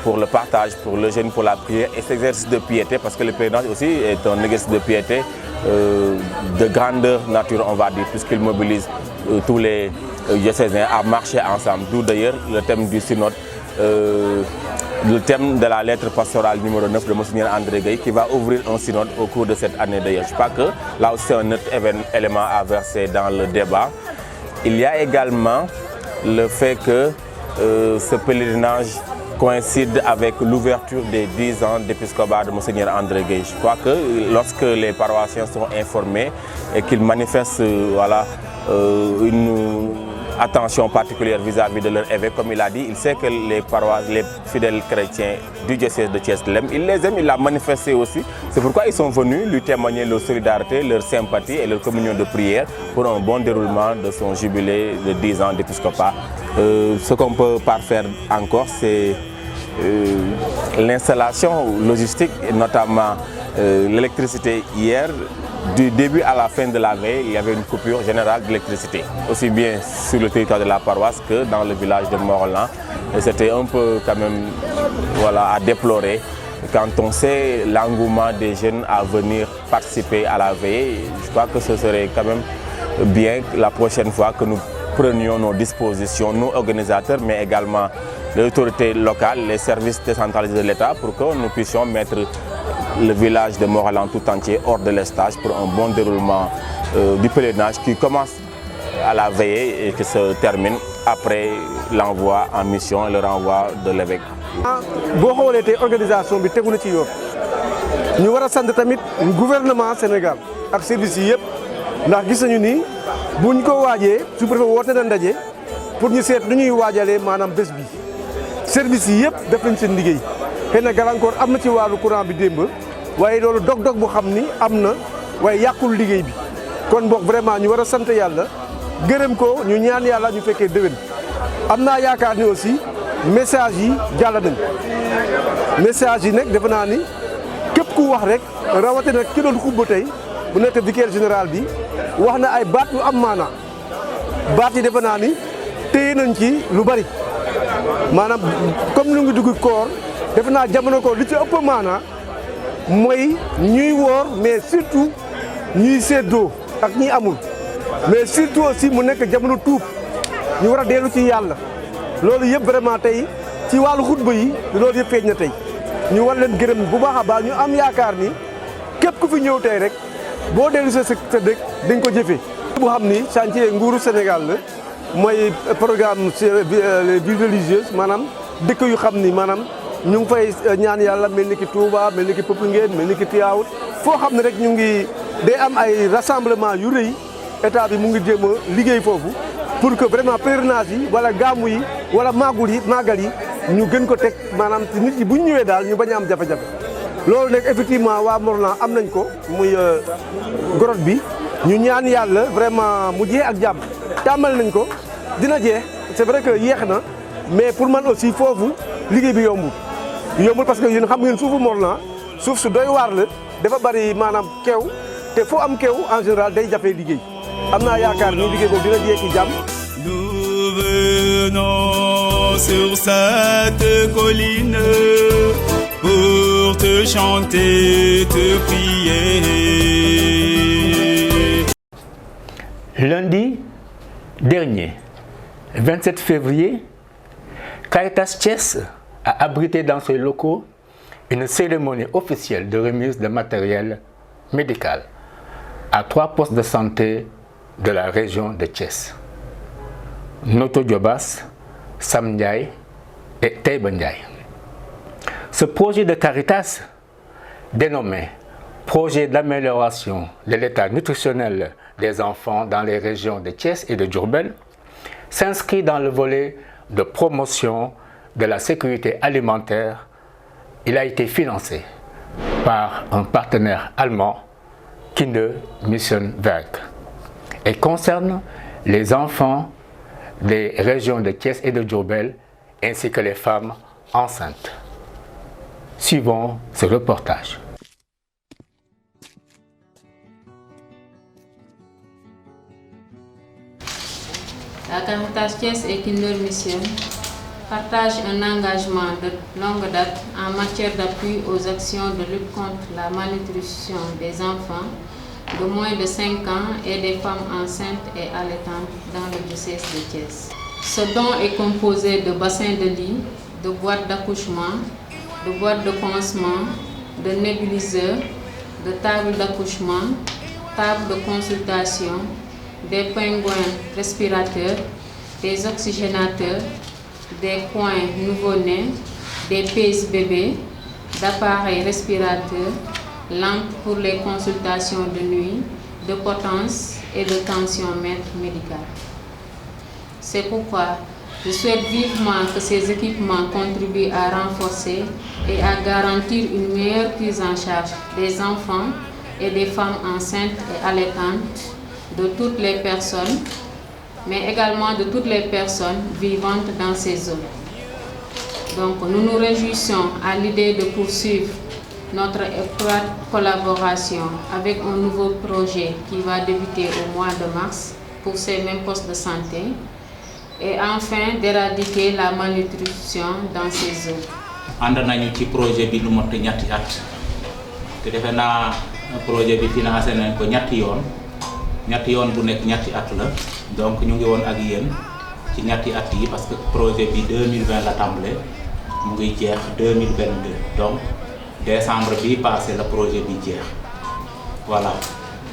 S14: pour le partage, pour le jeûne, pour la prière et cet exercice de piété, parce que le pèlerinage aussi est un exercice de piété de grandeur nature, on va dire, puisqu'il mobilise tous les diocésains à marcher ensemble. D'où d'ailleurs le thème du synode, le thème de la lettre pastorale numéro 9 de Monseigneur André Gueye qui va ouvrir un synode au cours de cette année d'ailleurs. Je crois que là aussi c'est un autre élément à verser dans le débat. Il y a également le fait que ce pèlerinage coïncide avec l'ouverture des 10 ans d'épiscopat de Monseigneur André Gueye. Je crois que lorsque les paroissiens sont informés et qu'ils manifestent une attention particulière vis-à-vis de leur évêque, comme il a dit, il sait que les fidèles chrétiens du diocèse de Thiès-Lem, il les aime, il l'a manifesté aussi. C'est pourquoi ils sont venus lui témoigner leur solidarité, leur sympathie et leur communion de prière pour un bon déroulement de son jubilé de 10 ans d'épiscopat. Ce qu'on peut parfaire encore, c'est l'installation logistique, et notamment l'électricité hier. Du début à la fin de la veille, il y avait une coupure générale d'électricité, aussi bien sur le territoire de la paroisse que dans le village de Morolan. Et c'était un peu quand même à déplorer quand on sait l'engouement des jeunes à venir participer à la veille. Je crois que ce serait quand même bien la prochaine fois que nous prenions nos dispositions, nous organisateurs, mais également les autorités locales, les services décentralisés de l'État, pour que nous puissions mettre le village de Morolan tout entier hors de l'estage pour un bon déroulement du pèlerinage qui commence à la veillée et qui se termine après l'envoi en mission et le renvoi de l'évêque.
S15: boo xoolee tey organisation bi tegu na ci yoon ñu war a sant tamit gouvernement Sénégal ak services yi yëpp ndax gis nañu ni buñ ko waajee sous-préfet woote na ndaje pour ñu seet nu ñuy waajalee maanaam bés bi services yi yëpp def nañ seen liggéey xëy na gàllankoor am na ci wàllu courant bi démb waaye loolu dog-dog bu xam ni am na waaye yàqul liggéey bi kon boog vraiment ñu war a sant yàlla gërëm ko ñu ñaan yàlla ñu fekkee déwén am naa yaakaar ni aussi message yi jàll nañ message yi nag defe naa ni képp ku wax rek rawatina ki doon xubba tey bu nekk vicaire général bi wax na ay baat yu am maana baat yi defe naa ni téye nañ ci lu bari maanaam comme lu ngi dugg koor defe naa jamono ko li ci ëpp maana mooy ñuy woor mais surtout ñuy séddoo ak ñi amul mais surtout aussi mu nekk jamono tuub ñu war a dellu ci yàlla loolu yëpp vraiment tey ci wàllu xutba yi loolu yëpp feeñ na tey ñu war leen gërëm bu baax a baax ñu am yaakaar ni képp ku fi ñëw tey rek boo dellu sa dëkk dañ ko jëfee. bu xam ni chantier nguuru Sénégal la mooy programme les villes religieuses maanaam dëkk yu xam ni maanaam ñu ngi fay ñaan yàlla mel ni ki Touba mel ni ki Popenguine mel ni ki Tivaouane foo xam ne rek ñu ngi day am ay rassemblement yu rëy état bi mu ngi jéem a liggéey foofu pour que vraiment pèlerinage yi wala gàmmu yi wala màggal yi ñu gën ko teg maanaam nit yi bu ñu ñëwee daal ñu bañ a am jafe-jafe loolu nag effectivement waa Morlan am nañ ko muy grotte bi ñu ñaan yàlla vraiment mu jeex ak jàmm tàmbal nañ ko dina jeex c'est vrai que yéex na mais pour man aussi foofu liggéey bi yombul parce que yéen xam ngeen suufu Morlan suuf su doy waar la dafa bari maanaam keew te foo am keew en général day jafe liggéey am naa yaakaar ni liggéey boobu dina jeex ci jàmm.
S3: Nous venons sur cette colline pour te chanter, te prier.
S7: Lundi dernier, 27 février, Caritas Thiès a abrité dans ses locaux une cérémonie officielle de remise de matériel médical à 3 postes de santé de la région de Thiès. Noto Diobass, Sam Ndiaye et Taïba Ndiaye. Ce projet de Caritas, dénommé Projet d'amélioration de l'état nutritionnel des enfants dans les régions de Thiès et de Diourbel, s'inscrit dans le volet de promotion de la sécurité alimentaire. Il a été financé par un partenaire allemand, Kinder Mission Werk, et concerne les enfants des régions de Thiès et de Diourbel, ainsi que les femmes enceintes. Suivons ce reportage.
S16: La Caritas Thiès et Kinder Mission partagent un engagement de longue date en matière d'appui aux actions de lutte contre la malnutrition des enfants de moins de 5 ans et des femmes enceintes et allaitantes dans le diocèse de Thiès. Ce don est composé de bassins de lit, de boîtes d'accouchement, de boîtes de pansement, de nébuliseurs, de tables d'accouchement, tables de consultation, des pingouins respirateurs, des oxygénateurs, des coins nouveau-nés, des pèse bébés, d'appareils respirateurs, lampes pour les consultations de nuit, de potence et de tensiomètre médical. C'est pourquoi je souhaite vivement que ces équipements contribuent à renforcer et à garantir une meilleure prise en charge des enfants et des femmes enceintes et allaitantes, de toutes les personnes, mais également de toutes les personnes vivantes dans ces zones. Donc nous nous réjouissons à l'idée de poursuivre notre étroite collaboration avec un nouveau projet qui va débuter au mois de mars pour ces mêmes postes de santé et enfin d'éradiquer la malnutrition dans ces zones.
S17: ànd nañu ci projet bi lu mot ñetti at te defe naa projet bi financé nañ ko ñetti yoon bu nekk ñetti at la donc ñu ngi woon ak yéen ci ñetti at yi parce que projet bi 2020 la tàmbale mu ngi jeex 2022 donc décembre bi passé le projet bi jeex voilà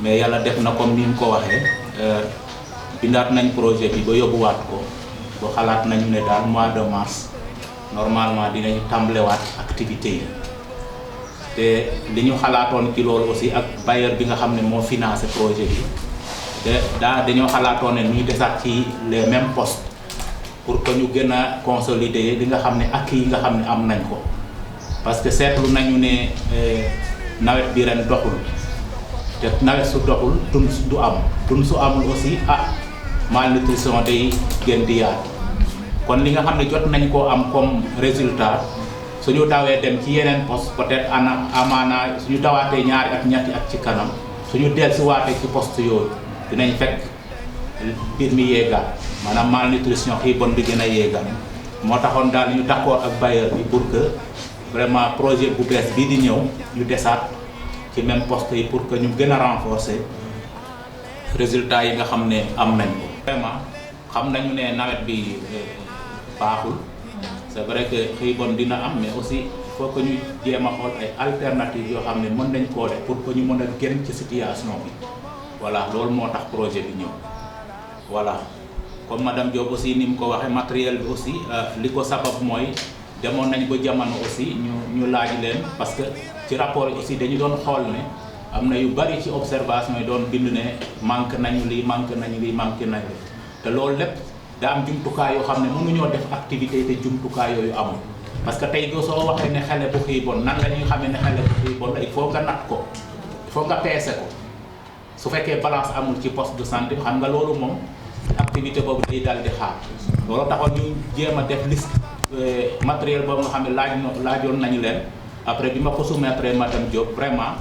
S17: mais yàlla def na comme ni mu ko waxee bindaat nañ projet bi ba yóbbuwaat ko ba xalaat nañu ne daal mois de mars normalement dinañu tàmbalewaat activité yi te li ñu xalaatoon ci loolu aussi ak bailleur bi nga xam ne moo financé projet bi dañoo xalaatoon ne ñuy desaat ci les mêmes postes pour que ñu gën a consolider li nga xam ne ak yi nga xam ne am nañ ko parce que seetlu nañu ne nawet bi ren doxul te nawet su doxul dun du am dun su amul aussi malnutrition day gën di yaatu kon li nga xam ne jot nañ koo am comme résultat suñu dawee dem ci yeneen poste peut-être amaana suñu dawaatee ñaari at ñetti at ci kanam suñu dellusiwaatee ci poste yooyu dinañ fekk mbir mi yéegaat maanaam malnutrition xiibon bi gën a yéegal moo taxoon daal ñu d'accord ak bailleur bi pour que vraiment projet bu bees bii di ñëw ñu desaat ci même poste yi pour que ñu gën a renforcer résultats yi nga xam ne am nañ ko. vraiment xam nañu ne nawet bi baaxul c'est vrai que xiibon dina am mais aussi il faut que ñu jéem a xool ay alternatives yoo xam ne mën nañ koo def pour que ñu mën a génn ci situation bi voilà loolu moo tax projet bi ñëw voilà comme madame Diop aussi ni mu ko waxee matériel bi aussi li ko sabab mooy demoon nañ ba jamono aussi ñu laaj leen parce que ci rapport yi aussi dañu doon xool ne am na yu bari ci observation yi doon bind ne manque nañu lii manque nañu lii manque nañu te loolu lépp da am jumtukaay yoo xam ne mënuñoo def activité te jumtukaay yooyu amul parce que tey soo waxee ne xale bu xiibon nan la ñuy xamee ne xale bu xiibon il faut nga natt ko il faut nga peese ko su fekkee balance amul ci poste de santé xam nga loolu moom activité boobu day dal di xaar loolu taxoon ñu jéem a def liste matériel boobu nga xam ne laajoon nañu leen après bi ma ko soumettre madame Diop vraiment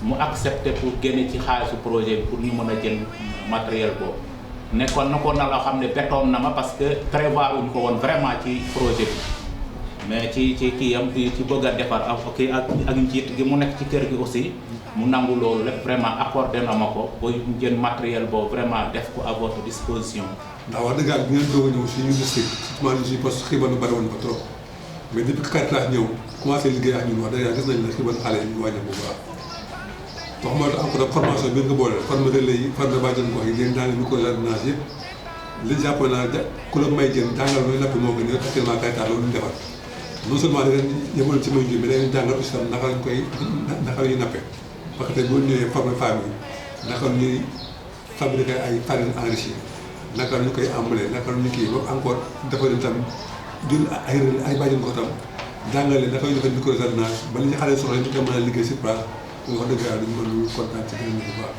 S17: mu accepté pour génne ci xaalisu projet bi pour ñu mën a jël matériel boobu nekkoon na ko na loo xam ne bettoon na ma parce que prévoir wuñ ko woon vraiment ci projet bi mais ci kii am ci bëgg a defar ak njiit gi mu nekk ci kër gi aussi mu nangu loolu lépp vraiment accordé na ma ko ba ñu jël matériel boobu vraiment def ko à votre disposition.
S18: ndax wax dëgg yàlla bi ngeen doog a ñëw suñu district surtout ñu suñu poste xibaar bari woon ko trop mais depuis que Caritas ñëw commencé liggéey ak ñun wax dëgg yàlla gis nañ ne xibaar xale yi ñu wàññi bu baax wax mooy tax encore formation bi nga boole former relais yi former bàjjen gox yi leen daanaka micro-jardinage yëpp li jàpp naa ku la may jën jàngal luy napp moo gën a actuellement Caritas loolu ñu defar non seulement da leen yëngal ci mbéy mi mais da leen jàngal aussi tam naka la ñuy nappee parce que tey boo ñëwee former famille naka la ñuy fabriquer ay farine enrichie naka la ñu koy emballé naka la ñu kii ba encore dafa leen tam jël ay bàjjen gox tam jàngal leen naka la ñuy defee micro-jardinage ba li ñu xale soxla ñu koy mën a liggéey sur place wax dëgg yàlla dañu mën lu kontaan ci gën bu baax.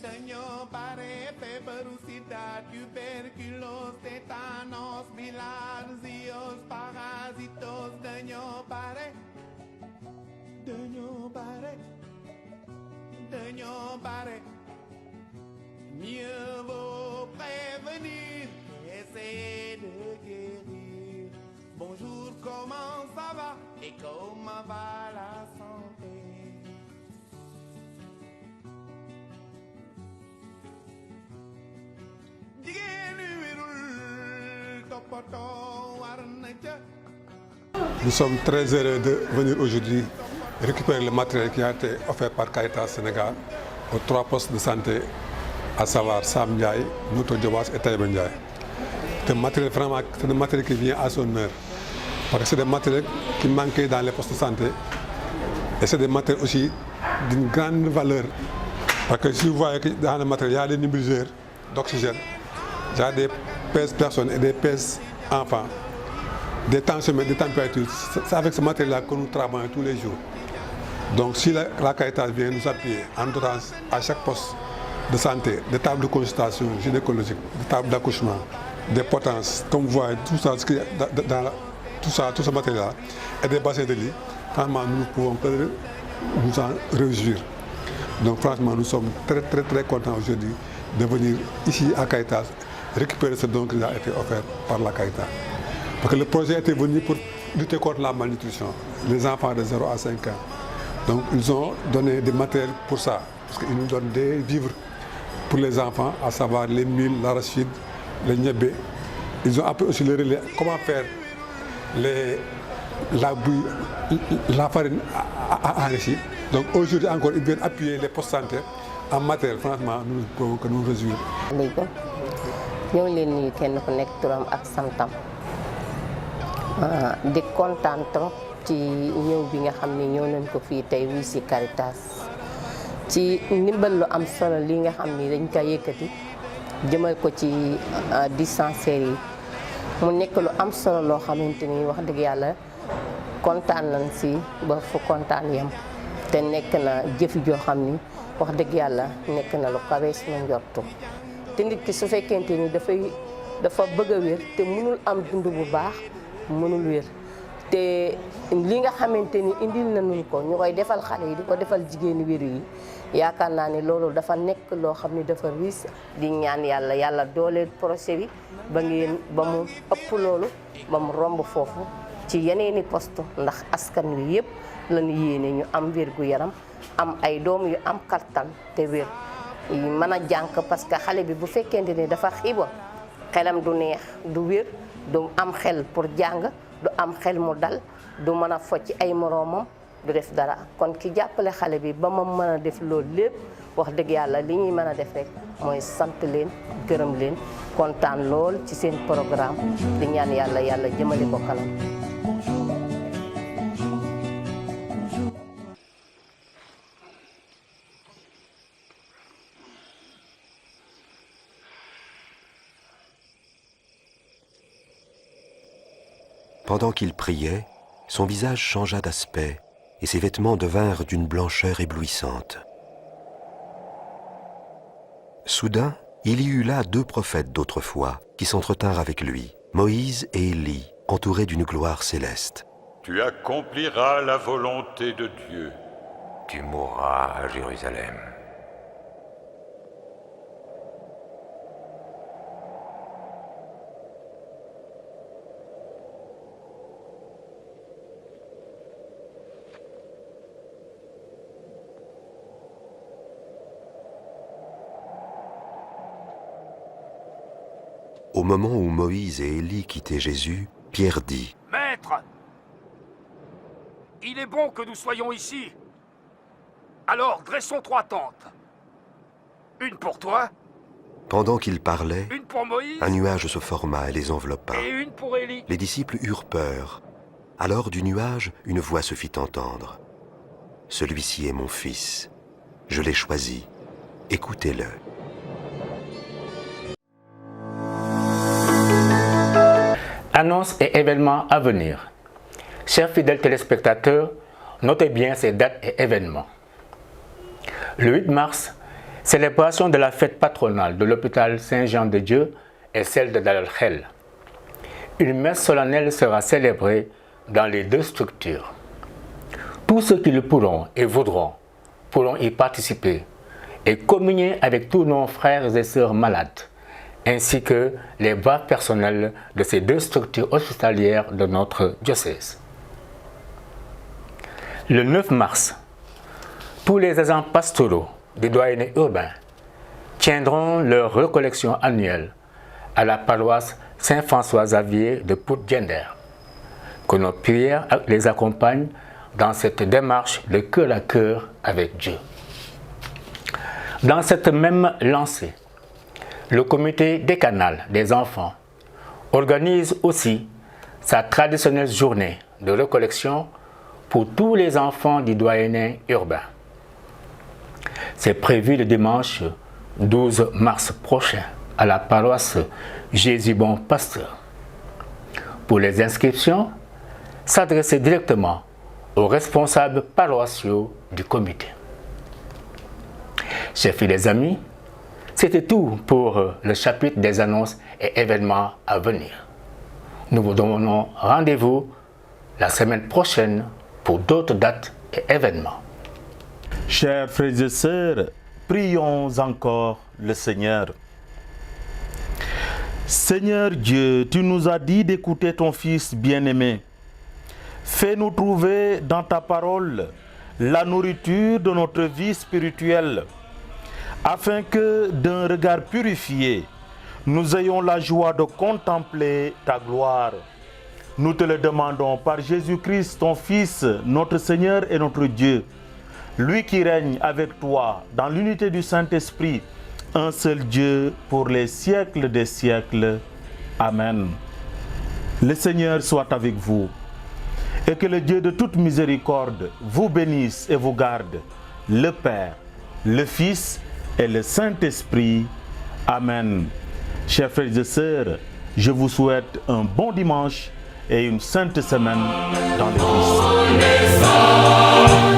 S19: Dañoo bare feebaru sida, tuberculose, tétanos, bilharziose, parasitos, dañoo bare. Mieux vaut prévenir, essayer de guérir. Bonjour, comment ça va et comment va la santé?
S18: Nous sommes très heureux de venir aujourd'hui récupérer le matériel qui a été offert par Caritas Sénégal aux 3 postes de santé, à savoir Sam Ndiaye, Nouto Diobass et Taïba Ndiaye. C'est un matériel qui vient à son heure, parce que c'est des matériels qui manquaient dans les postes de santé et c'est des matériels aussi d'une grande valeur. Parce que si vous voyez que dans le matériel, il y a des nébuliseurs d'oxygène, il y a des pèses personnes et des pèses enfants, des tensiomètres, des températures. C'est avec ce matériel-là que nous travaillons tous les jours. Donc si la Caritas vient nous appuyer en donnant à chaque poste de santé des tables de consultation gynécologique, des tables d'accouchement, des potences, comme vous voyez, tout ça, tout ce matériel-là, et des bassins de lit, franchement, nous ne pouvons pas nous en réjouir. Donc franchement, nous sommes très contents aujourd'hui de venir ici à Caritas récupérer ce don qui a été offert par la Caritas. Parce que le projet était venu pour lutter contre la malnutrition, les enfants de 0 à 5 ans. Donc ils ont donné des matériels pour ça, parce qu'ils nous donnent des vivres pour les enfants, à savoir les milles, l'arachide, les niébés. Ils ont appris aussi le relais, comment faire la farine enrichie. Donc aujourd'hui encore, ils viennent appuyer les postes santé en matériel. Franchement, nous pouvons que nous réjouir.
S20: ñoo ngi leen nuyu kenn ku nekk turam ak santam di kontaan trop ci ñëw bi nga xam ne ñëw nañ ko fii tey wii si Caritas ci ndimbal lu am solo li nga xam ni dañ koy yëkkati jëmal ko ci dispensaires yi mu nekk lu am solo loo xamante ni wax dëgg yàlla kontaan nañ si ba fu kontaan yem te nekk na jëf joo xam ni wax dëgg yàlla nekk na lu kawe suñu njortu. te nit ki su fekkente ni dafa bëgg a wér te mënul am dund bu baax mënul wér te li nga xamante ni indil nañu ko ñu koy defal xale yi di ko defal jigéeni wér yi yaakaar naa ne loolu dafa nekk loo xam ni dafa riis di ñaan yàlla dooleel projet bi ba mu ëpp loolu ba mu romb foofu ci yeneeni poste ndax askan wi yëpp lañu yéene ñu am wér gu yaram am ay doom yu am kattan te wér mën a jànk parce que xale bi bu fekkente ni dafa xiiboon xelam du neex du wér du am xel pour jàng du am xel mu dal du mën a focc ay moroomam du def dara kon ki jàppale xale bi ba ma mën a def loolu lépp wax dëgg yàlla li ñuy mën a def rek mooy sant leen gërëm leen kontaan lool ci seen programme di ñaan yàlla jëmale ko kanam.
S21: Pendant qu'il priait, son visage changea d'aspect et ses vêtements devinrent d'une blancheur éblouissante. Soudain, il y eut là 2 prophètes d'autrefois qui s'entretinrent avec lui, Moïse et Élie, entourés d'une gloire céleste.
S22: Tu accompliras la volonté de Dieu.
S23: Tu mourras à Jérusalem.
S21: Au moment où Moïse et Élie quittaient Jésus, Pierre dit :
S24: « Maître, il est bon que nous soyons ici. Alors dressons 3 tentes. Une pour toi.
S21: Pendant qu'il parlait,
S24: Une pour Moïse.
S21: un nuage se forma et les enveloppa.
S24: Et une pour Élie.
S21: Les disciples eurent peur. Alors du nuage, une voix se fit entendre. « Celui-ci est mon fils. Je l'ai choisi. Écoutez-le. »
S7: Annonces et événements à venir. Chers fidèles téléspectateurs, notez bien ces dates et événements. Le 8 mars, célébration de la fête patronale de l'hôpital Saint-Jean-de-Dieu et celle de Dar el-Khel. Une messe solennelle sera célébrée dans les 2 structures. Tous ceux qui le pourront et voudront pourront y participer et communier avec tous nos frères et sœurs malades, ainsi que les bas personnels de ces 2 structures hospitalières de notre diocèse. Le 9 mars, tous les agents pastoraux du doyenné urbain tiendront leur recollection annuelle à la paroisse Saint-François-Xavier de Pout-Diender. Que nos prières les accompagnent dans cette démarche de cœur à cœur avec Dieu. Dans cette même lancée, le comité décanal des enfants organise aussi sa traditionnelle journée de recollection pour tous les enfants du doyenné urbain. C'est prévu le dimanche 12 mars prochain à la paroisse Jésus-Bon Pasteur. Pour les inscriptions, s'adresser directement aux responsables paroissiaux du comité. Chers fidèles amis, c'était tout pour le chapitre des annonces et événements à venir. Nous vous donnons rendez-vous la semaine prochaine pour d'autres dates et événements.
S1: Chers frères et sœurs, prions encore le Seigneur. Seigneur Dieu, tu nous as dit d'écouter ton Fils bien-aimé. Fais-nous trouver dans ta parole la nourriture de notre vie spirituelle, afin que d'un regard purifié, nous ayons la joie de contempler ta gloire. Nous te le demandons par Jésus-Christ, ton Fils, notre Seigneur et notre Dieu, lui qui règne avec toi dans l'unité du Saint-Esprit, un seul Dieu pour les siècles des siècles. Amen. Le Seigneur soit avec vous et que le Dieu de toute miséricorde vous bénisse et vous garde, le Père, le Fils et le Saint-Esprit. Amen. Chers frères et sœurs, je vous souhaite un bon dimanche et une sainte semaine dans le Christ.